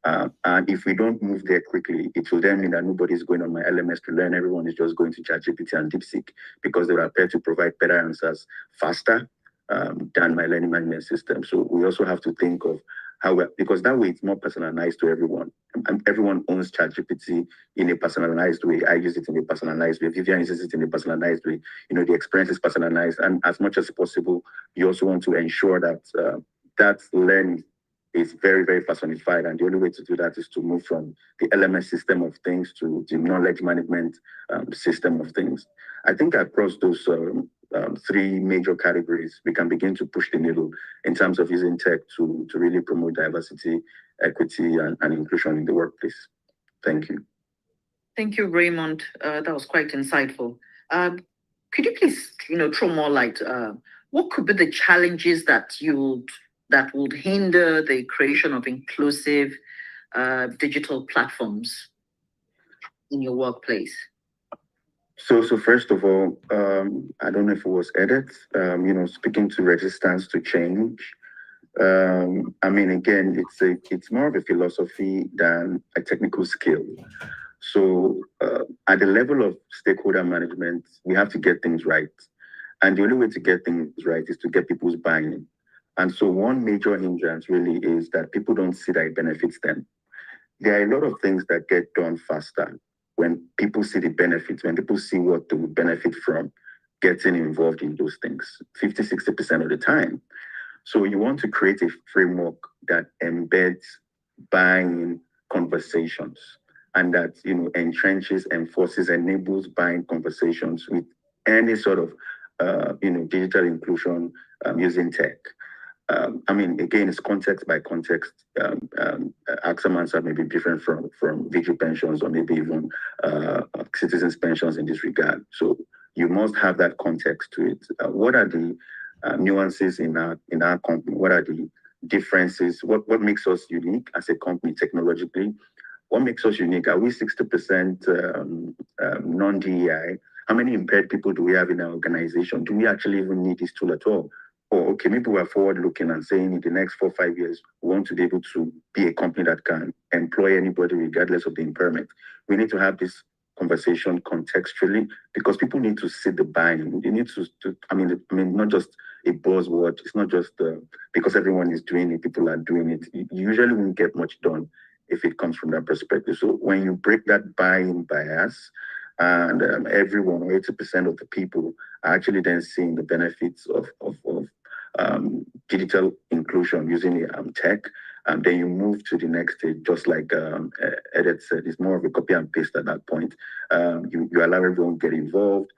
S6: And if we don't move there quickly, it will then mean that nobody's going on my LMS to learn. Everyone is just going to ChatGPT and DeepSeek because they will appear to provide better answers faster than my learning management system. So we also have to think of how because that way it's more personalized to everyone. And everyone owns ChatGPT in a personalized way. I use it in a personalized way. Vivian uses it in a personalized way. The experience is personalized. And as much as possible, you also want to ensure that that learning is very, very personified. And the only way to do that is to move from the LMS system of things to the knowledge management system of things. I think across those three major categories, we can begin to push the needle in terms of using tech to really promote diversity, equity, and inclusion in the workplace. Thank you.
S1: Thank you, Raymond. That was quite insightful. Could you please, throw more light? What could be the challenges that would hinder the creation of inclusive digital platforms in your workplace?
S6: So first of all, I don't know if it was Edith, speaking to resistance to change. I mean, again, it's more of a philosophy than a technical skill. So at the level of stakeholder management, we have to get things right. And the only way to get things right is to get people's buy-in. And so one major hindrance really is that people don't see that it benefits them. There are a lot of things that get done faster when people see the benefits, when people see what they would benefit from getting involved in those things, 50, 60% of the time. So you want to create a framework that embeds buying conversations and that, entrenches, enforces, enables buying conversations with any sort of, digital inclusion using tech. I mean, again, it's context by context. AXA Mansard may be different from VG pensions or maybe even citizens' pensions in this regard. So you must have that context to it. What are the nuances in our company? What are the differences? What makes us unique as a company technologically? What makes us unique? Are we 60% non-DEI? How many impaired people do we have in our organization? Do we actually even need this tool at all? Or, okay, maybe we're forward-looking and saying in the next 4 or 5 years, we want to be able to be a company that can employ anybody regardless of the impairment. We need to have this conversation contextually because people need to see the buy-in. They need to I mean, not just a buzzword. It's not just because everyone is doing it, people are doing it. You usually won't get much done if it comes from that perspective. So when you break that buy-in bias, and everyone, or 80% of the people, are actually then seeing the benefits of digital inclusion using tech, and then you move to the next stage, just like Edith said, it's more of a copy and paste at that point. You allow everyone to get involved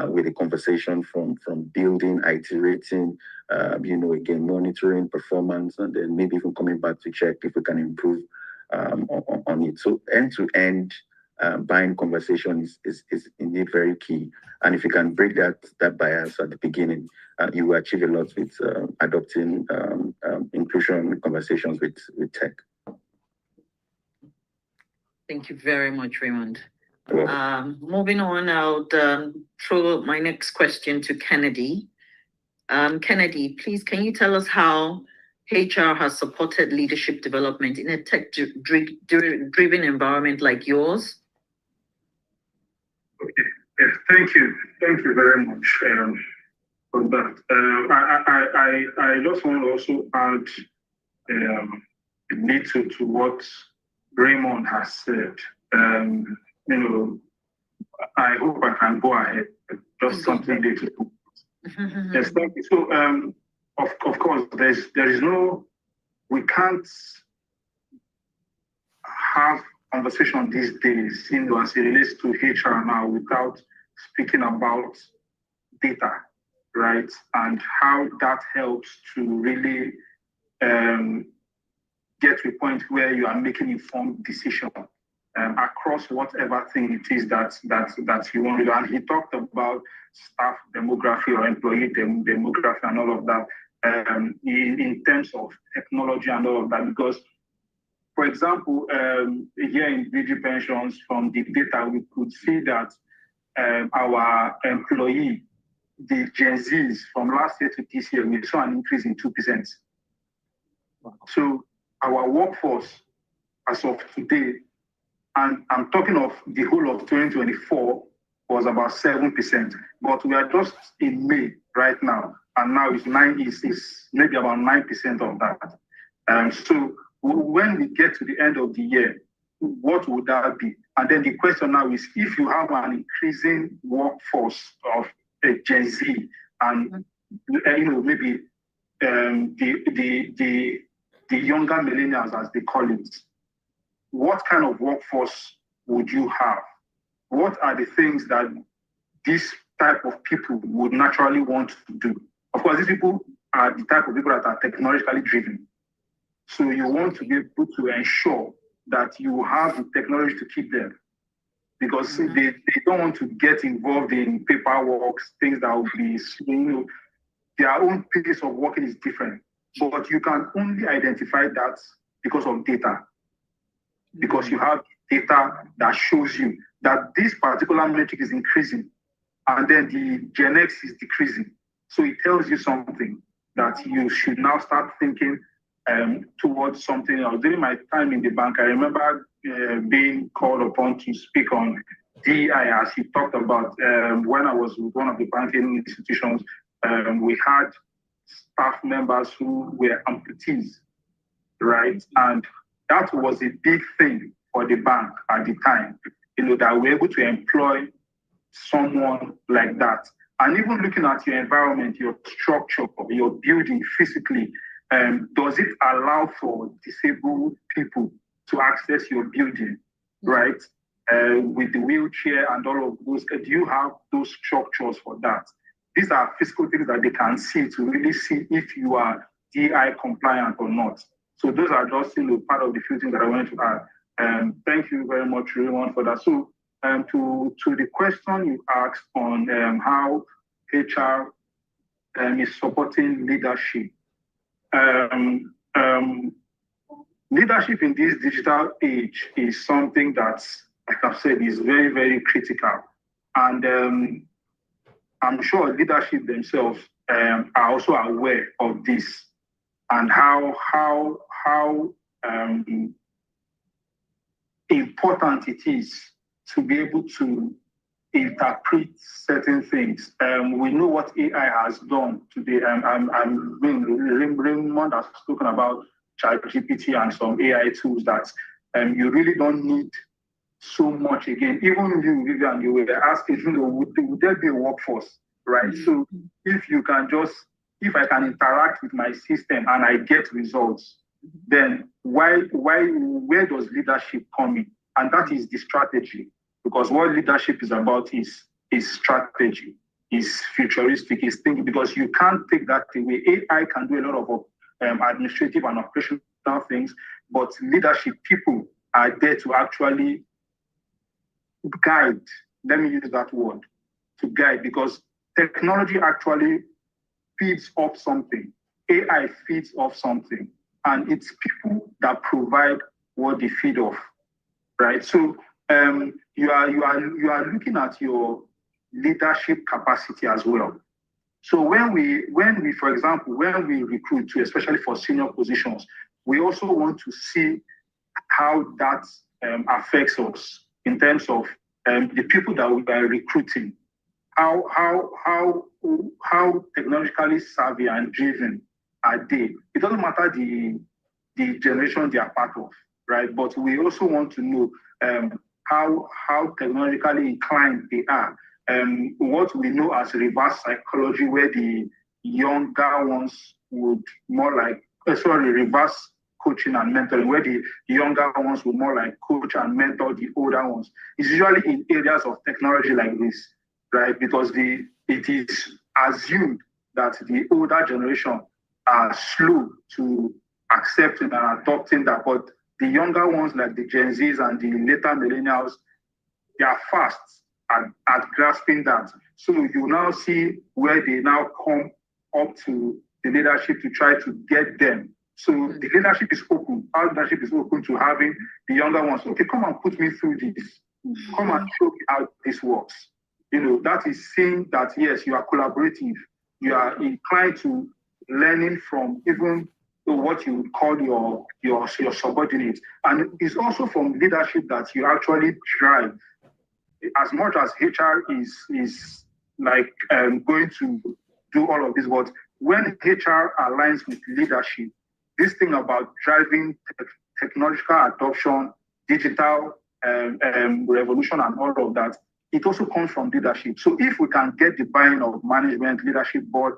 S6: with a conversation from building, iterating, again, monitoring performance, and then maybe even coming back to check if we can improve on it. So end-to-end buying conversation is indeed very key. And if you can break that bias at the beginning, you will achieve a lot with adopting inclusion conversations with tech.
S1: Thank you very much, Raymond. Moving on, I'll throw my next question to Kennedy. Kennedy, please, can you tell us how HR has supported leadership development in a tech-driven environment like yours?
S2: Okay. Yes, thank you. Thank you very much for that. I just want to also add a little to what Raymond has said. I hope I can go ahead. Just something little. Yes, thank you. So, of course, there is no, we can't have conversation these days, as it relates to HR now, without speaking about data, right? And how that helps to really get to a point where you are making informed decision across whatever thing it is that you want to do. And he talked about staff demography or employee demography and all of that in terms of technology and all of that, because for example, here in VG Pensions, from the data, we could see that our employee, the Gen Zs, from last year to this year, we saw an increase in 2%. Wow. So our workforce, as of today, and I'm talking of the whole of 2024, was about 7%. But we are just in May right now, and now it's maybe about 9% of that. So when we get to the end of the year, what would that be? And then the question now is, if you have an increasing workforce of Gen Z, and maybe the the younger millennials, as they call it, what kind of workforce would you have? What are the things that this type of people would naturally want to do? Of course, these people are the type of people that are technologically driven. So you want to be able to ensure that you have the technology to keep them, because they don't want to get involved in paperwork, things that will be, their own pace of working is different. But you can only identify that because of data, because you have data that shows you that this particular metric is increasing and then the Gen X is decreasing. So it tells you something that you should now start thinking towards something else. During my time in the bank, I remember being called upon to speak on DEI, as he talked about. When I was with one of the banking institutions, we had staff members who were amputees, right? And that was a big thing for the bank at the time, that we were able to employ someone like that. And even looking at your environment, your structure, your building physically, does it allow for disabled people to access your building, right? With the wheelchair and all of those, do you have those structures for that? These are physical things that they can see to really see if you are DI compliant or not. So those are just part of the few things that I wanted to add. Thank you very much, everyone, for that. So to the question you asked on how HR is supporting leadership. Leadership in this digital age is something that, like I've said, is very, very critical. And I'm sure leadership themselves are also aware of this and how important it is to be able to interpret certain things. We know what AI has done today. Raymond has spoken about ChatGPT and some AI tools that you really don't need so much again. Even you, Vivian, you were asking, would there be a workforce, right? So if I can interact with my system and I get results, then where does leadership come in? And that is the strategy. Because what leadership is about is strategy, is futuristic, is thinking, because you can't take that away. AI can do a lot of administrative and operational things, but leadership people are there to actually guide. Let me use that word, to guide, because technology actually feeds off something. AI feeds off something, and it's people that provide what they feed off, right? So you are looking at your leadership capacity as well. So when we, for example, when we recruit, especially for senior positions, we also want to see how that affects us in terms of the people that we are recruiting. How technologically savvy and driven are they? It doesn't matter the generation they are part of, right? But we also want to know how technologically inclined they are. What we know as reverse psychology, where the younger ones would more like, reverse coaching and mentoring, where the younger ones would more like coach and mentor the older ones. It's usually in areas of technology like this, right? Because it is assumed that the older generation are slow to accepting and adopting that, but the younger ones, like the Gen Zs and the later millennials, they are fast at grasping that. So you now see where they now come up to the leadership to try to get them. So the leadership is open. Our leadership is open to having the younger ones. Okay, come and put me through this. Come and show me how this works. That is saying that, yes, you are collaborative. You are inclined to learning from even what you would call your subordinates. And it's also from leadership that you actually drive. As much as HR is like going to do all of this, but when HR aligns with leadership, this thing about driving technological adoption, digital revolution and all of that, it also comes from leadership. So if we can get the buy-in of management, leadership board,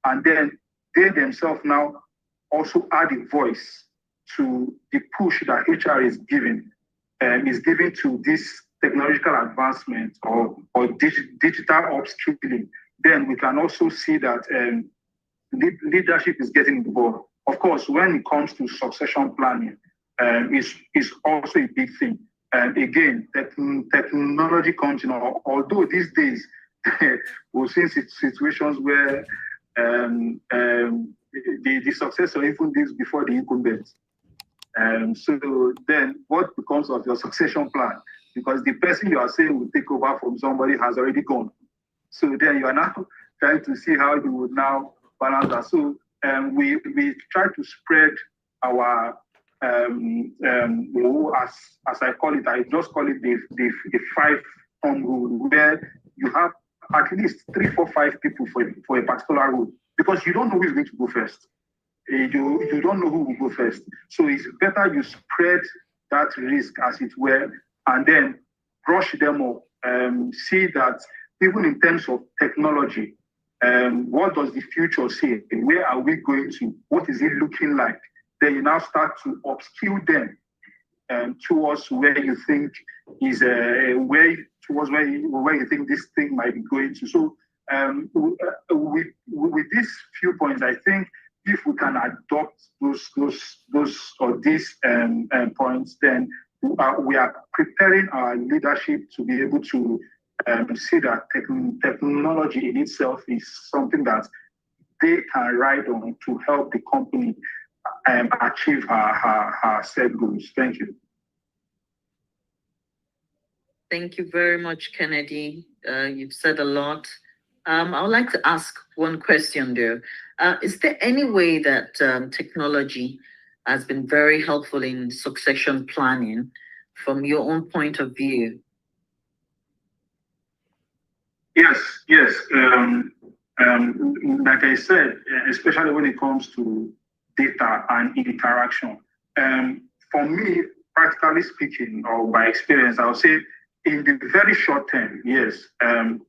S2: and then they themselves now also add a voice to the push that HR is giving to this technological advancement or digital upskilling, then we can also see that leadership is getting involved. Of course, when it comes to succession planning, is also a big thing. And again, technology comes in. Although these days we've seen situations where the successor even lives before the incumbent. So then what becomes of your succession plan? Because the person you are saying will take over from somebody has already gone. So then you are now trying to see how you would now balance that. So we try to spread our as I call it, I just call it the 5-ton rule, where you have at least 3, 4, 5 people for a particular role, because you don't know who's going to go first. You don't know who will go first. So it's better you spread that risk, as it were, and then brush them off. See that even in terms of technology, what does the future say? Where are we going to? What is it looking like? Then you now start to upskill them towards where you think is where you think this thing might be going to. So with these few points, I think if we can adopt those or these points, then we are preparing our leadership to be able to see that technology in itself is something that they can ride on to help the company achieve her set goals. Thank you.
S1: Thank you very much, Kennedy. You've said a lot. I would like to ask one question there. Is there any way that technology has been very helpful in succession planning from your own point of view?
S2: Yes. Like I said, especially when it comes to data and interaction. For me, practically speaking, or by experience, I would say in the very short term, yes,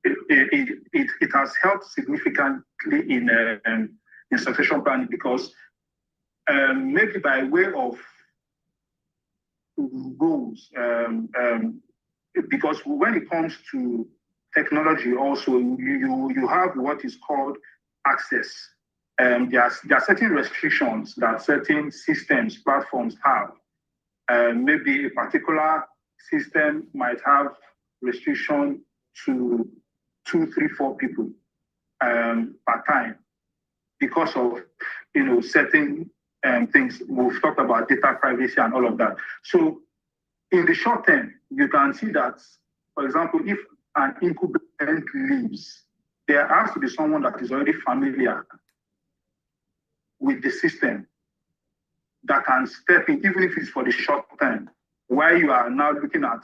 S2: it has helped significantly in succession planning, because maybe by way of goals, because when it comes to technology, also you have what is called access. There are certain restrictions that certain systems, platforms have. Maybe a particular system might have restriction to 2, 3, 4 people per time because of certain things. We've talked about data privacy and all of that. So in the short term, you can see that, for example, if an incumbent leaves, there has to be someone that is already familiar with the system that can step in, even if it's for the short term, while you are now looking at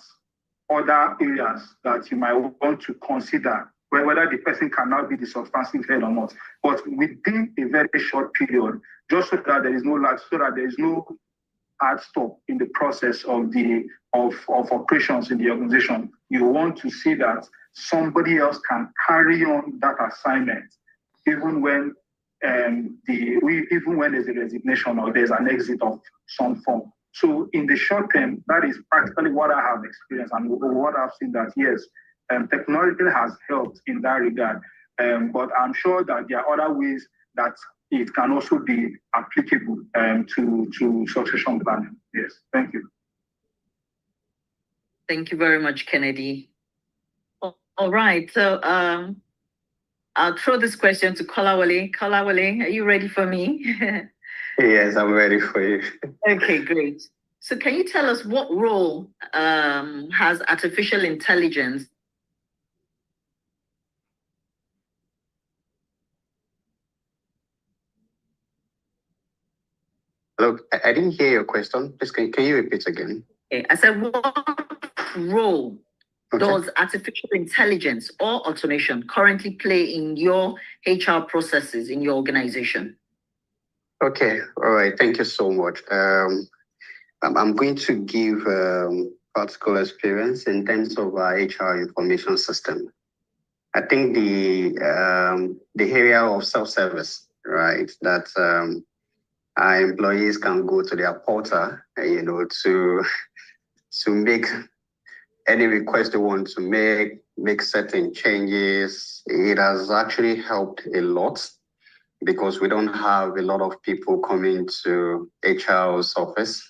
S2: other areas that you might want to consider, whether the person can now be the substantive head or not. But within a very short period, just so that there is no lag, so that there is no hard stop in the process of operations in the organization. You want to see that somebody else can carry on that assignment, even when there's a resignation or there's an exit of some form. So in the short term, that is practically what I have experienced and what I've seen, that yes, technology has helped in that regard. But I'm sure that there are other ways that it can also be applicable to succession planning. Yes, thank you.
S1: Thank you very much, Kennedy. All right, so I'll throw this question to Kolawole. Kolawole, are you ready for me?
S4: Yes, I'm ready for you.
S1: Okay, great. So can you tell us what role has artificial intelligence?
S4: Look, I didn't hear your question. Please, can you repeat again?
S1: Okay, I said, what role does artificial intelligence or automation currently play in your HR processes in your organization?
S4: Okay, all right. Thank you so much. I'm going to give practical experience in terms of our HR information system. I think the area of self-service, right, that our employees can go to their portal, to make any request they want to make certain changes. It has actually helped a lot because we don't have a lot of people coming to HR's office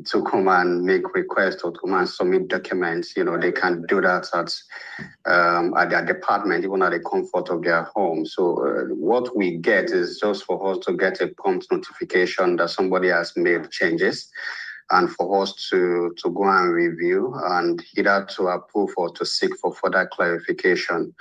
S4: to come and make requests or to come and submit documents. They can do that at their department, even at the comfort of their home. So what we get is just for us to get a prompt notification that somebody has made changes, and for us to go and review and either to approve or to seek for further clarification.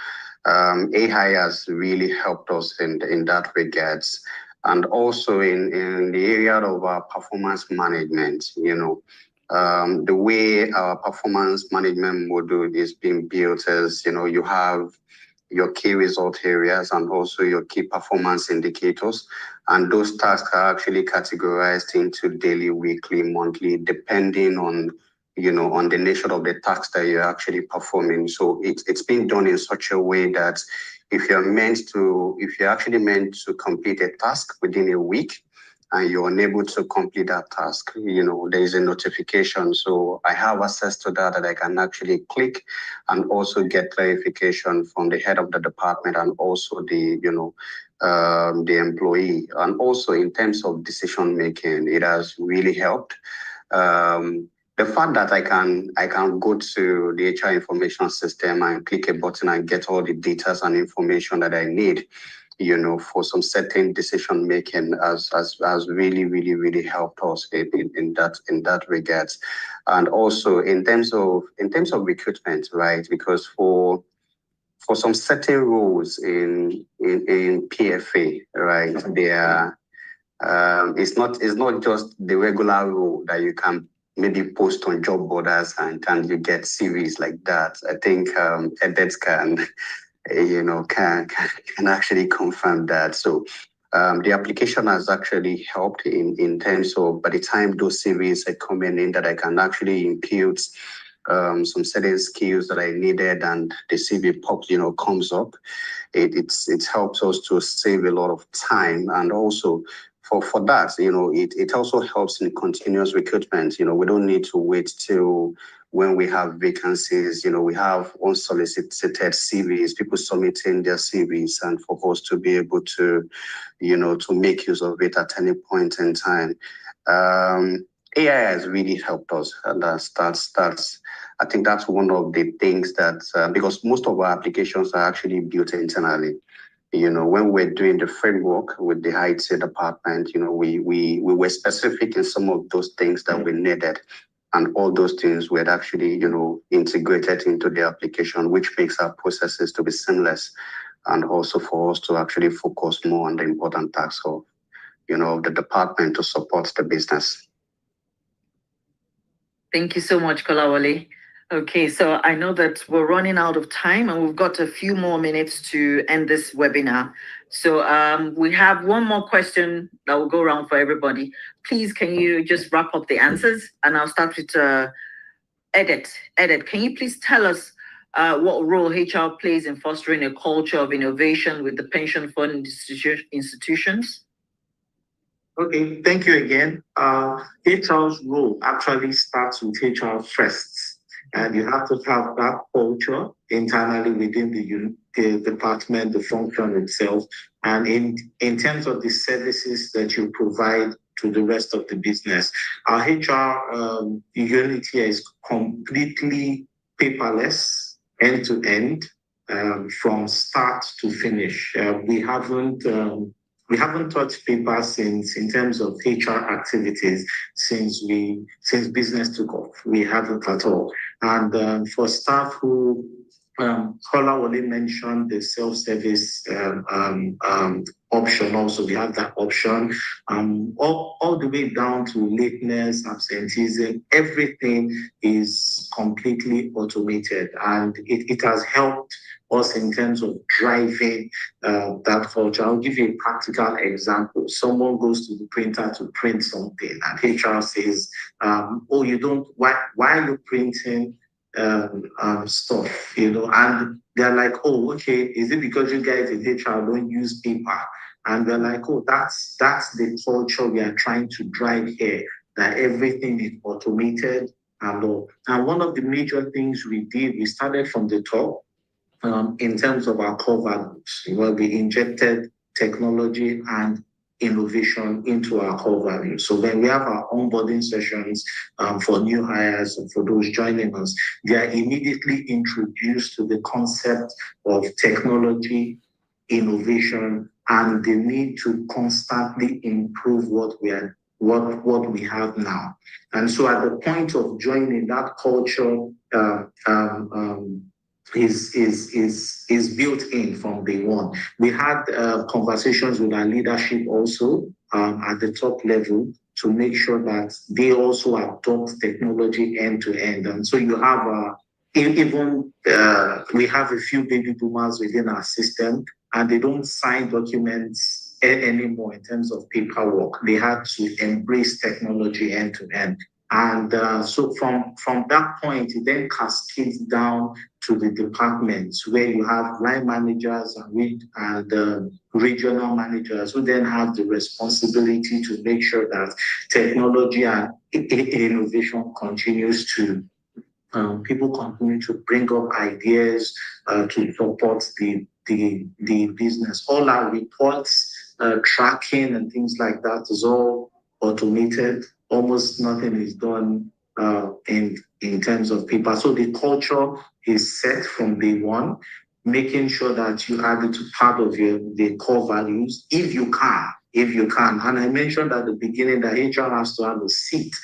S4: AI has really helped us in that regards. And also in the area of our performance management, the way our performance management module is being built is, you have your key result areas and also your key performance indicators. And those tasks are actually categorized into daily, weekly, monthly, depending on, on the nature of the tasks that you're actually performing. So it's being done in such a way that if you're actually meant to complete a task within a week, and you're unable to complete that task, there is a notification. So I have access to that I can actually click and also get clarification from the head of the department and also the employee. And also in terms of decision making, it has really helped. The fact that I can go to the HR information system and click a button and get all the data and information that I need, for some certain decision making has really, really, really helped us in that regards. And also in terms of recruitment, right? Because for some certain roles in PFA, right, they are it's not just the regular role that you can maybe post on job borders and you get CVs like that. I think edits can actually confirm that. So the application has actually helped in terms of by the time those CVs are coming in, that I can actually impute some certain skills that I needed, and the CV pops, comes up. It helps us to save a lot of time, and also for that, it also helps in continuous recruitment. We don't need to wait till when we have vacancies. We have unsolicited CVs, people submitting their CVs, and for us to be able to, to make use of it at any point in time. AI has really helped us, and I think that's one of the things that because most of our applications are actually built internally. When we're doing the framework with the IT department, we were specific in some of those things that we needed, and all those things were actually, integrated into the application, which makes our processes to be seamless, and also for us to actually focus more on the important tasks of, the department to support the business.
S1: Thank you so much, Kolawole. Okay, so I know that we're running out of time and we've got a few more minutes to end this webinar. So we have one more question that will go around for everybody. Please, can you just wrap up the answers? And I'll start with Edit. Edit, can you please tell us what role HR plays in fostering a culture of innovation with the pension fund institutions?
S5: Okay, thank you again. HR's role actually starts with HR first. And you have to have that culture internally within the department, the function itself, and in terms of the services that you provide to the rest of the business. Our HR unit here is completely paperless, end to end, from start to finish. We haven't touched paper in terms of HR activities since business took off. We haven't at all. And for staff who, Kolawole mentioned the self-service option. Also, we have that option. All the way down to lateness, absenteeism, everything is completely automated, and it has helped us in terms of driving that culture. I'll give you a practical example. Someone goes to the printer to print something, and HR says, "Oh, you don't. Why are you printing stuff?" And they're like, oh, okay, is it because you guys in HR don't use paper? And we're like, oh, that's the culture we are trying to drive here, that everything is automated and all. And one of the major things we did, we started from the top in terms of our core values. We injected technology and innovation into our core values. So when we have our onboarding sessions for new hires and for those joining us, they are immediately introduced to the concept of technology, innovation, and the need to constantly improve what we have now. And so at the point of joining, that culture is built in from day one. We had conversations with our leadership also at the top level to make sure that they also adopt technology end to end. And so you have we have a few baby boomers within our system, and they don't sign documents anymore in terms of paperwork. They had to embrace technology end to end. And so from that point, it then cascades down to the departments where you have line managers and regional managers who then have the responsibility to make sure that technology and innovation continues to people continue to bring up ideas to support the business. All our reports, tracking and things like that is all automated. Almost nothing is done in terms of paper. So the culture is set from day one, making sure that you add it to part of the core values if you can. And I mentioned at the beginning that HR has to have a seat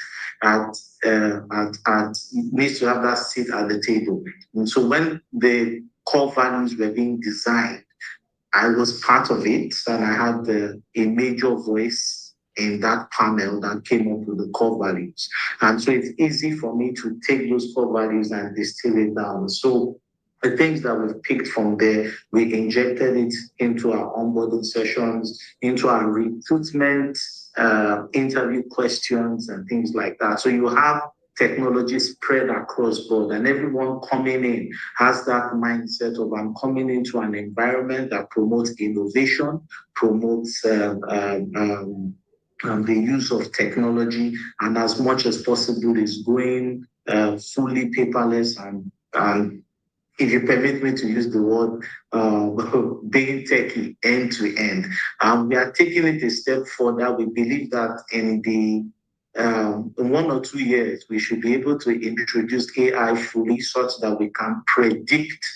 S5: needs to have that seat at the table. And so when the core values were being designed, I was part of it, and I had a major voice in that panel that came up with the core values. And so it's easy for me to take those core values and distill it down. So the things that we've picked from there, we injected it into our onboarding sessions, into our recruitment interview questions and things like that. So you have technology spread across board, and everyone coming in has that mindset of I'm coming into an environment that promotes innovation, promotes the use of technology, and as much as possible is going fully paperless and if you permit me to use the word, being techie end to end. We are taking it a step further. We believe that in 1 or 2 years, we should be able to introduce AI fully such that we can predict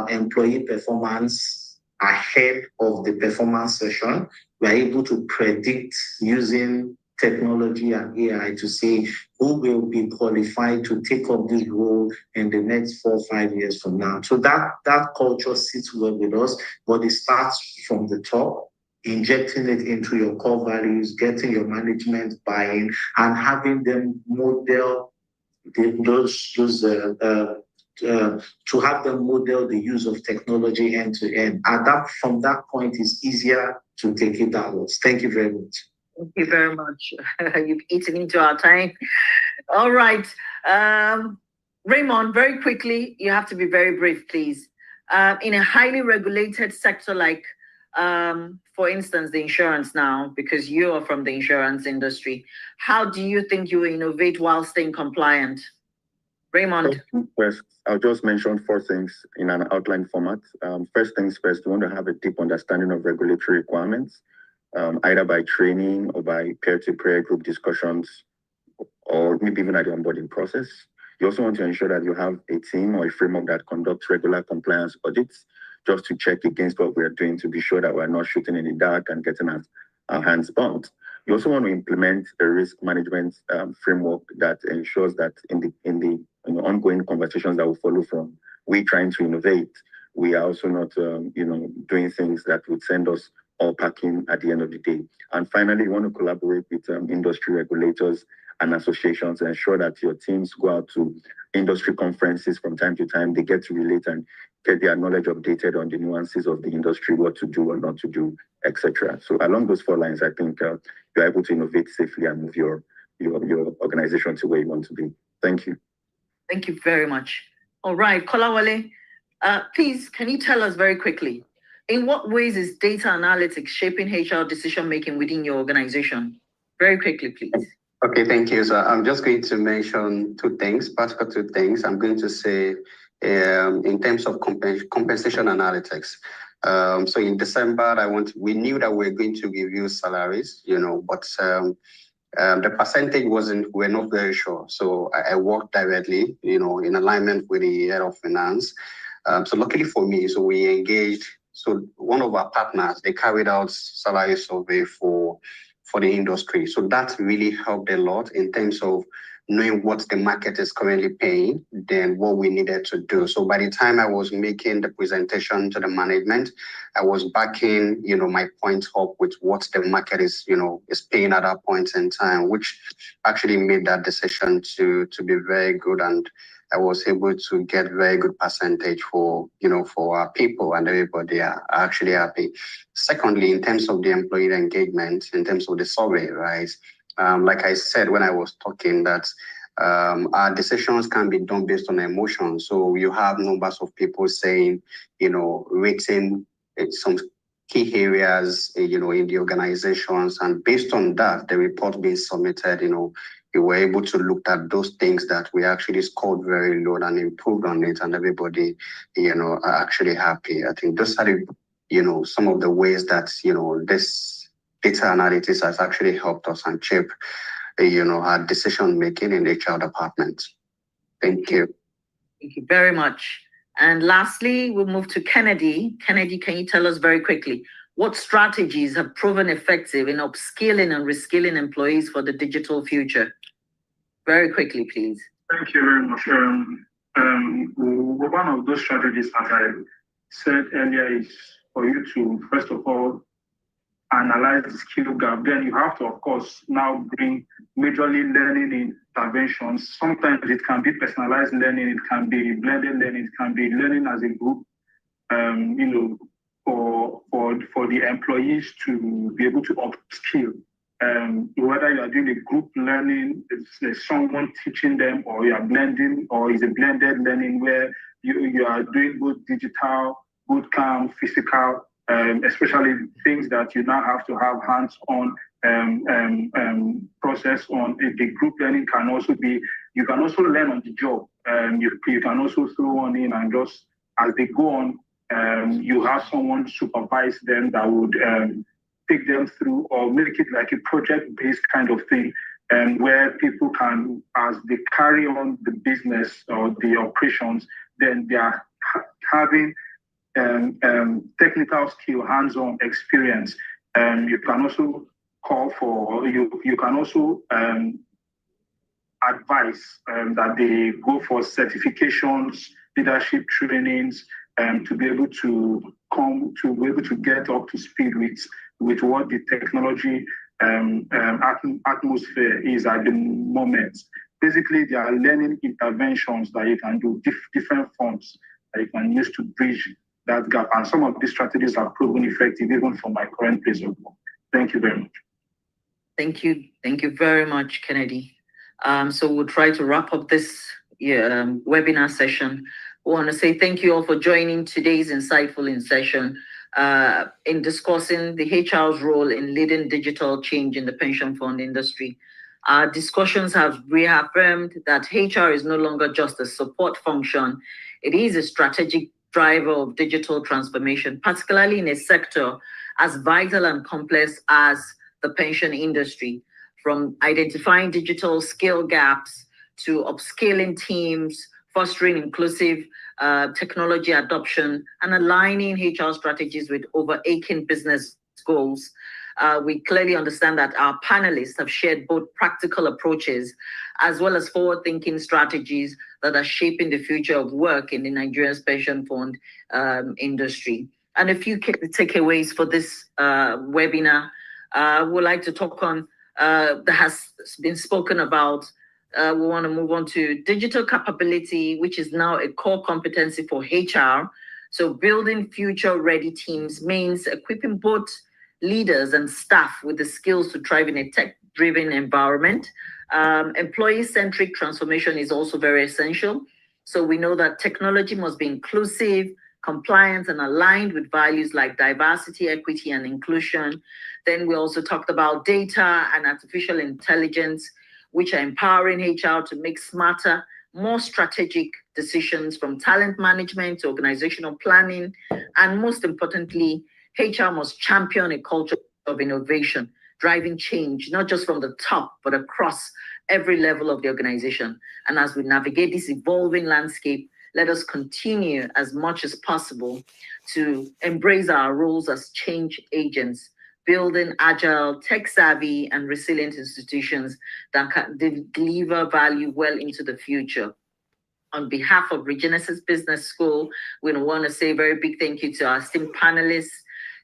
S5: employee performance ahead of the performance session. We are able to predict using technology and AI to say who will be qualified to take up this role in the next 4 or 5 years from now. So that culture sits well with us, but it starts from the top, injecting it into your core values, getting your management buy-in, and having them model to have them model the use of technology end to end. From that point, it's easier to take it downwards. Thank you very much.
S1: Thank you very much. You've eaten into our time. All right. Raymond, very quickly, you have to be very brief, please. In a highly regulated sector like, for instance, the insurance now, because you are from the insurance industry, how do you think you will innovate while staying compliant? Raymond.
S6: First, I'll just mention 4 things in an outline format. First things first, you want to have a deep understanding of regulatory requirements. Either by training or by peer-to-peer group discussions, or maybe even at the onboarding process. You also want to ensure that you have a team or a framework that conducts regular compliance audits, just to check against what we're doing to be sure that we're not shooting in the dark and getting our hands burnt. You also want to implement a risk management framework that ensures that in the ongoing conversations that will follow from we trying to innovate, we are also not doing things that would send us all packing at the end of the day. And finally, you want to collaborate with industry regulators and associations and ensure that your teams go out to industry conferences from time to time. They get to relate and get their knowledge updated on the nuances of the industry, what to do or not to do, etc. So along those 4 lines, I think you're able to innovate safely and move your organization to where you want to be. Thank you.
S1: Thank you very much. All right, Kolawole, Please, can you tell us very quickly, in what ways is data analytics shaping HR decision-making within your organization? Very quickly, please.
S4: Okay, thank you. So I'm just going to mention two things, particular two things. I'm going to say in terms of compensation analytics. So in December, we knew that we were going to review salaries, but the percentage we're not very sure. So I worked directly, in alignment with the head of finance. So luckily for me, so we engaged. So one of our partners, they carried out salary survey for the industry. So that really helped a lot in terms of knowing what the market is currently paying, then what we needed to do. So by the time I was making the presentation to the management, I was backing, my points up with what the market is, is paying at that point in time, which actually made that decision to be very good. And I was able to get very good percentage for our people, and everybody are actually happy. Secondly, in terms of the employee engagement, in terms of the survey, right? Like I said when I was talking, that our decisions can be done based on emotions. So you have numbers of people saying, rating some key areas, in the organizations, and based on that, the report being submitted, we were able to look at those things that we actually scored very low and improved on it, and everybody, are actually happy. I think those are the, some of the ways that, this data analytics has actually helped us and shape, our decision making in the HR department. Thank you.
S1: Thank you very much. And lastly, we'll move to Kennedy. Kennedy, can you tell us very quickly what strategies have proven effective in upskilling and reskilling employees for the digital future? Very quickly, please.
S2: Thank you very much. One of those strategies, as I said earlier, is for you to, first of all, analyze the skill gap. Then you have to, of course, now bring majorly learning interventions. Sometimes it can be personalized learning, it can be blended learning, it can be learning as a group, for the employees to be able to upskill. Whether you are doing a group learning, it's someone teaching them, or you are blending, or is a blended learning where you are doing both digital, bootcamp, physical, especially things that you now have to have hands-on process on. The group learning can also be, you can also learn on the job. You can also throw on in, and just as they go on, you have someone supervise them that would take them through, or make it like a project-based kind of thing, where people can, as they carry on the business or the operations, then they are having technical skill, hands-on experience. You can also call for, you can also advise that they go for certifications, leadership trainings, to be able to get up to speed with what the technology atmosphere is at the moment. Basically, there are learning interventions that you can do, different forms that you can use to bridge that gap. And some of these strategies are proven effective even for my current place of work. Thank you very much.
S1: Thank you. Thank you very much, Kennedy. So we'll try to wrap up this webinar session. We want to say thank you all for joining today's insightful session in discussing the HR's role in leading digital change in the pension fund industry. Our discussions have reaffirmed that HR is no longer just a support function. It is a strategic driver of digital transformation, particularly in a sector as vital and complex as the pension industry, from identifying digital skill gaps to upscaling teams, fostering inclusive technology adoption, and aligning HR strategies with overarching business goals. We clearly understand that our panelists have shared both practical approaches as well as forward-thinking strategies that are shaping the future of work in the Nigerian pension fund industry. And a few takeaways for this webinar. We'd like to talk on that has been spoken about. We want to move on to digital capability, which is now a core competency for HR. So building future-ready teams means equipping both leaders and staff with the skills to thrive in a tech-driven environment. Employee-centric transformation is also very essential. So we know that technology must be inclusive, compliant, and aligned with values like diversity, equity, and inclusion. Then we also talked about data and artificial intelligence, which are empowering HR to make smarter, more strategic decisions, from talent management to organizational planning. And most importantly, HR must champion a culture of innovation, driving change, not just from the top, but across every level of the organization. And as we navigate this evolving landscape, let us continue as much as possible to embrace our roles as change agents, building agile, tech-savvy, and resilient institutions that can deliver value well into the future. On behalf of Regenesis Business School, we want to say a very big thank you to our esteemed panelists,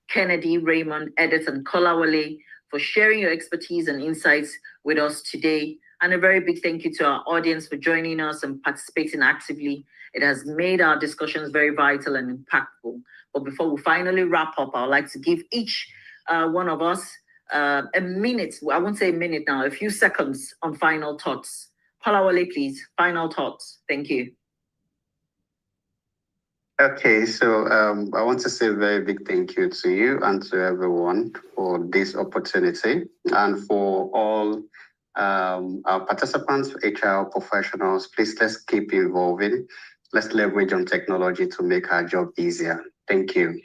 S1: Kennedy, Raymond, Edith, and Kolawole, for sharing your expertise and insights with us today. And a very big thank you to our audience for joining us and participating actively. It has made our discussions very vital and impactful. But before we finally wrap up, I would like to give each one of us a minute, I won't say a minute now, a few seconds on final thoughts. Kolawole, please, final thoughts. Thank you.
S4: Okay, so I want to say a very big thank you to you and to everyone for this opportunity, and for all our participants, HR professionals. Please, let's keep evolving. Let's leverage on technology to make our job easier. Thank you.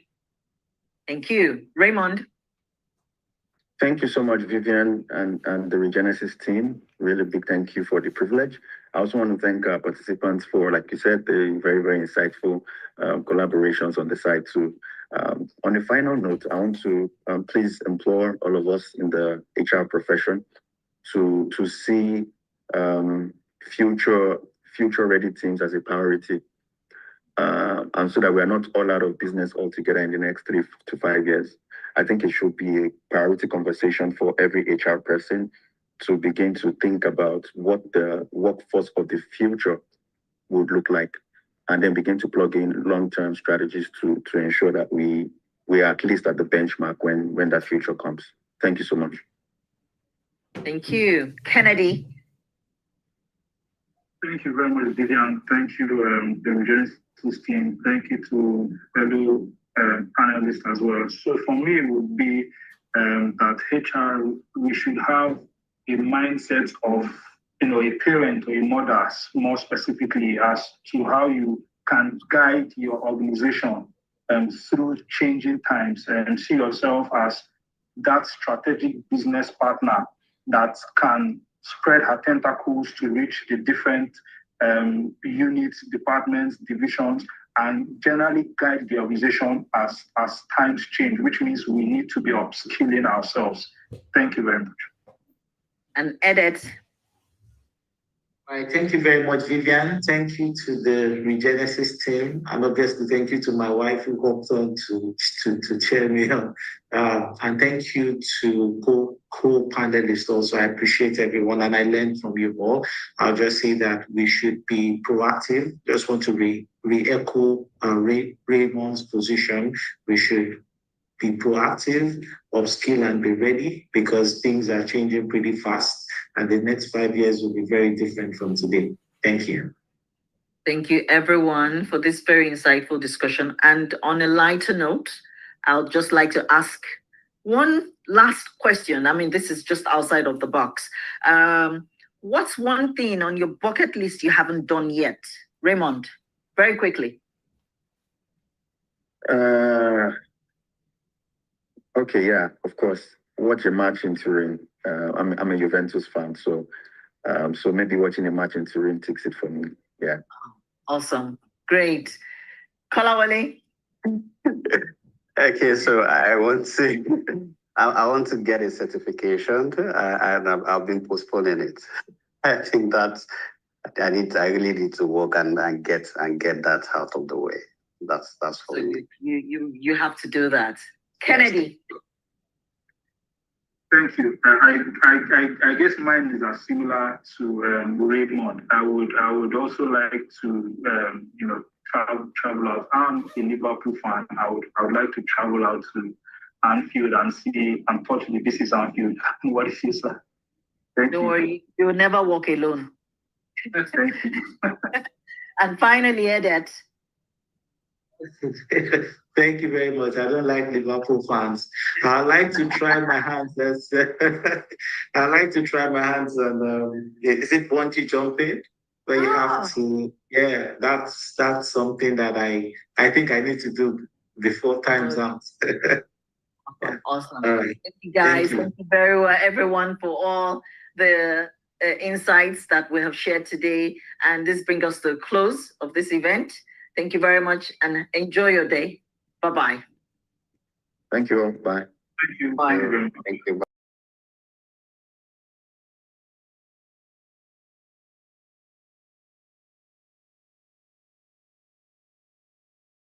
S1: Thank you. Raymond.
S6: Thank you so much, Vivian, and the Regenesis team. Really big thank you for the privilege. I also want to thank our participants for, like you said, the very, very insightful collaborations on the side too. On a final note, I want to please implore all of us in the HR profession to see future-ready teams as a priority, and so that we are not all out of business altogether in the next 3 to 5 years. I think it should be a priority conversation for every HR person to begin to think about what the workforce of the future would look like, and then begin to plug in long-term strategies to ensure that we are at least at the benchmark when that future comes. Thank you so much.
S1: Thank you. Kennedy.
S2: Thank you very much, Vivian. Thank you, the Regenesis team. Thank you to fellow panelists as well. So for me, it would be that HR, we should have a mindset of, a parent or a mother, more specifically, as to how you can guide your organization through changing times, and see yourself as that strategic business partner that can spread her tentacles to reach the different units, departments, divisions, and generally guide the organization as times change, which means we need to be upskilling ourselves. Thank you very much.
S1: And Edith.
S5: All right, thank you very much, Vivian. Thank you to the Regenesis team, and obviously thank you to my wife who hopped on to cheer me up. And thank you to co-panelists also. I appreciate everyone, and I learned from you all. I'll just say that we should be proactive. Just want to re-echo Raymond's position. We should be proactive, upskill, and be ready, because things are changing pretty fast, and the next 5 years will be very different from today. Thank you.
S1: Thank you, everyone, for this very insightful discussion. And on a lighter note, I'd just like to ask one last question. I mean, this is just outside of the box. What's one thing on your bucket list you haven't done yet? Raymond, very quickly.
S6: Okay, yeah, of course. Watch a match in Turin. I'm a Juventus fan, so maybe watching a match in Turin takes it for me. Yeah.
S1: Awesome, great. Kolawole.
S4: Okay, so I want to get a certification, and I've been postponing it. I think that I really need to work and get that out of the way. That's for
S1: So
S4: me.
S1: You have to do that. Kennedy.
S2: Thank you. I guess mine is as similar to Raymond. I would also like to travel out. I'm a Liverpool fan. I would like to travel out to Anfield and see. Unfortunately, this is Anfield. What is this? Thank
S1: Don't
S2: you.
S1: worry, you will never walk alone.
S2: Thank you.
S1: And finally, Edet.
S5: Thank you very much. I don't like Liverpool fans. I like to try my hands. I like to try my hands on is it bungee jumping? Where you have to, yeah, that's something that I think I need to do before time's out.
S1: Awesome.
S5: Right.
S1: Thank you guys. Thank you very well, everyone, for all the insights that we have shared today. And this brings us to the close of this event. Thank you very much and enjoy your day. Bye-bye.
S6: Thank you all. Bye.
S2: Thank you.
S1: Bye.
S2: Thank you very much.
S4: Thank you.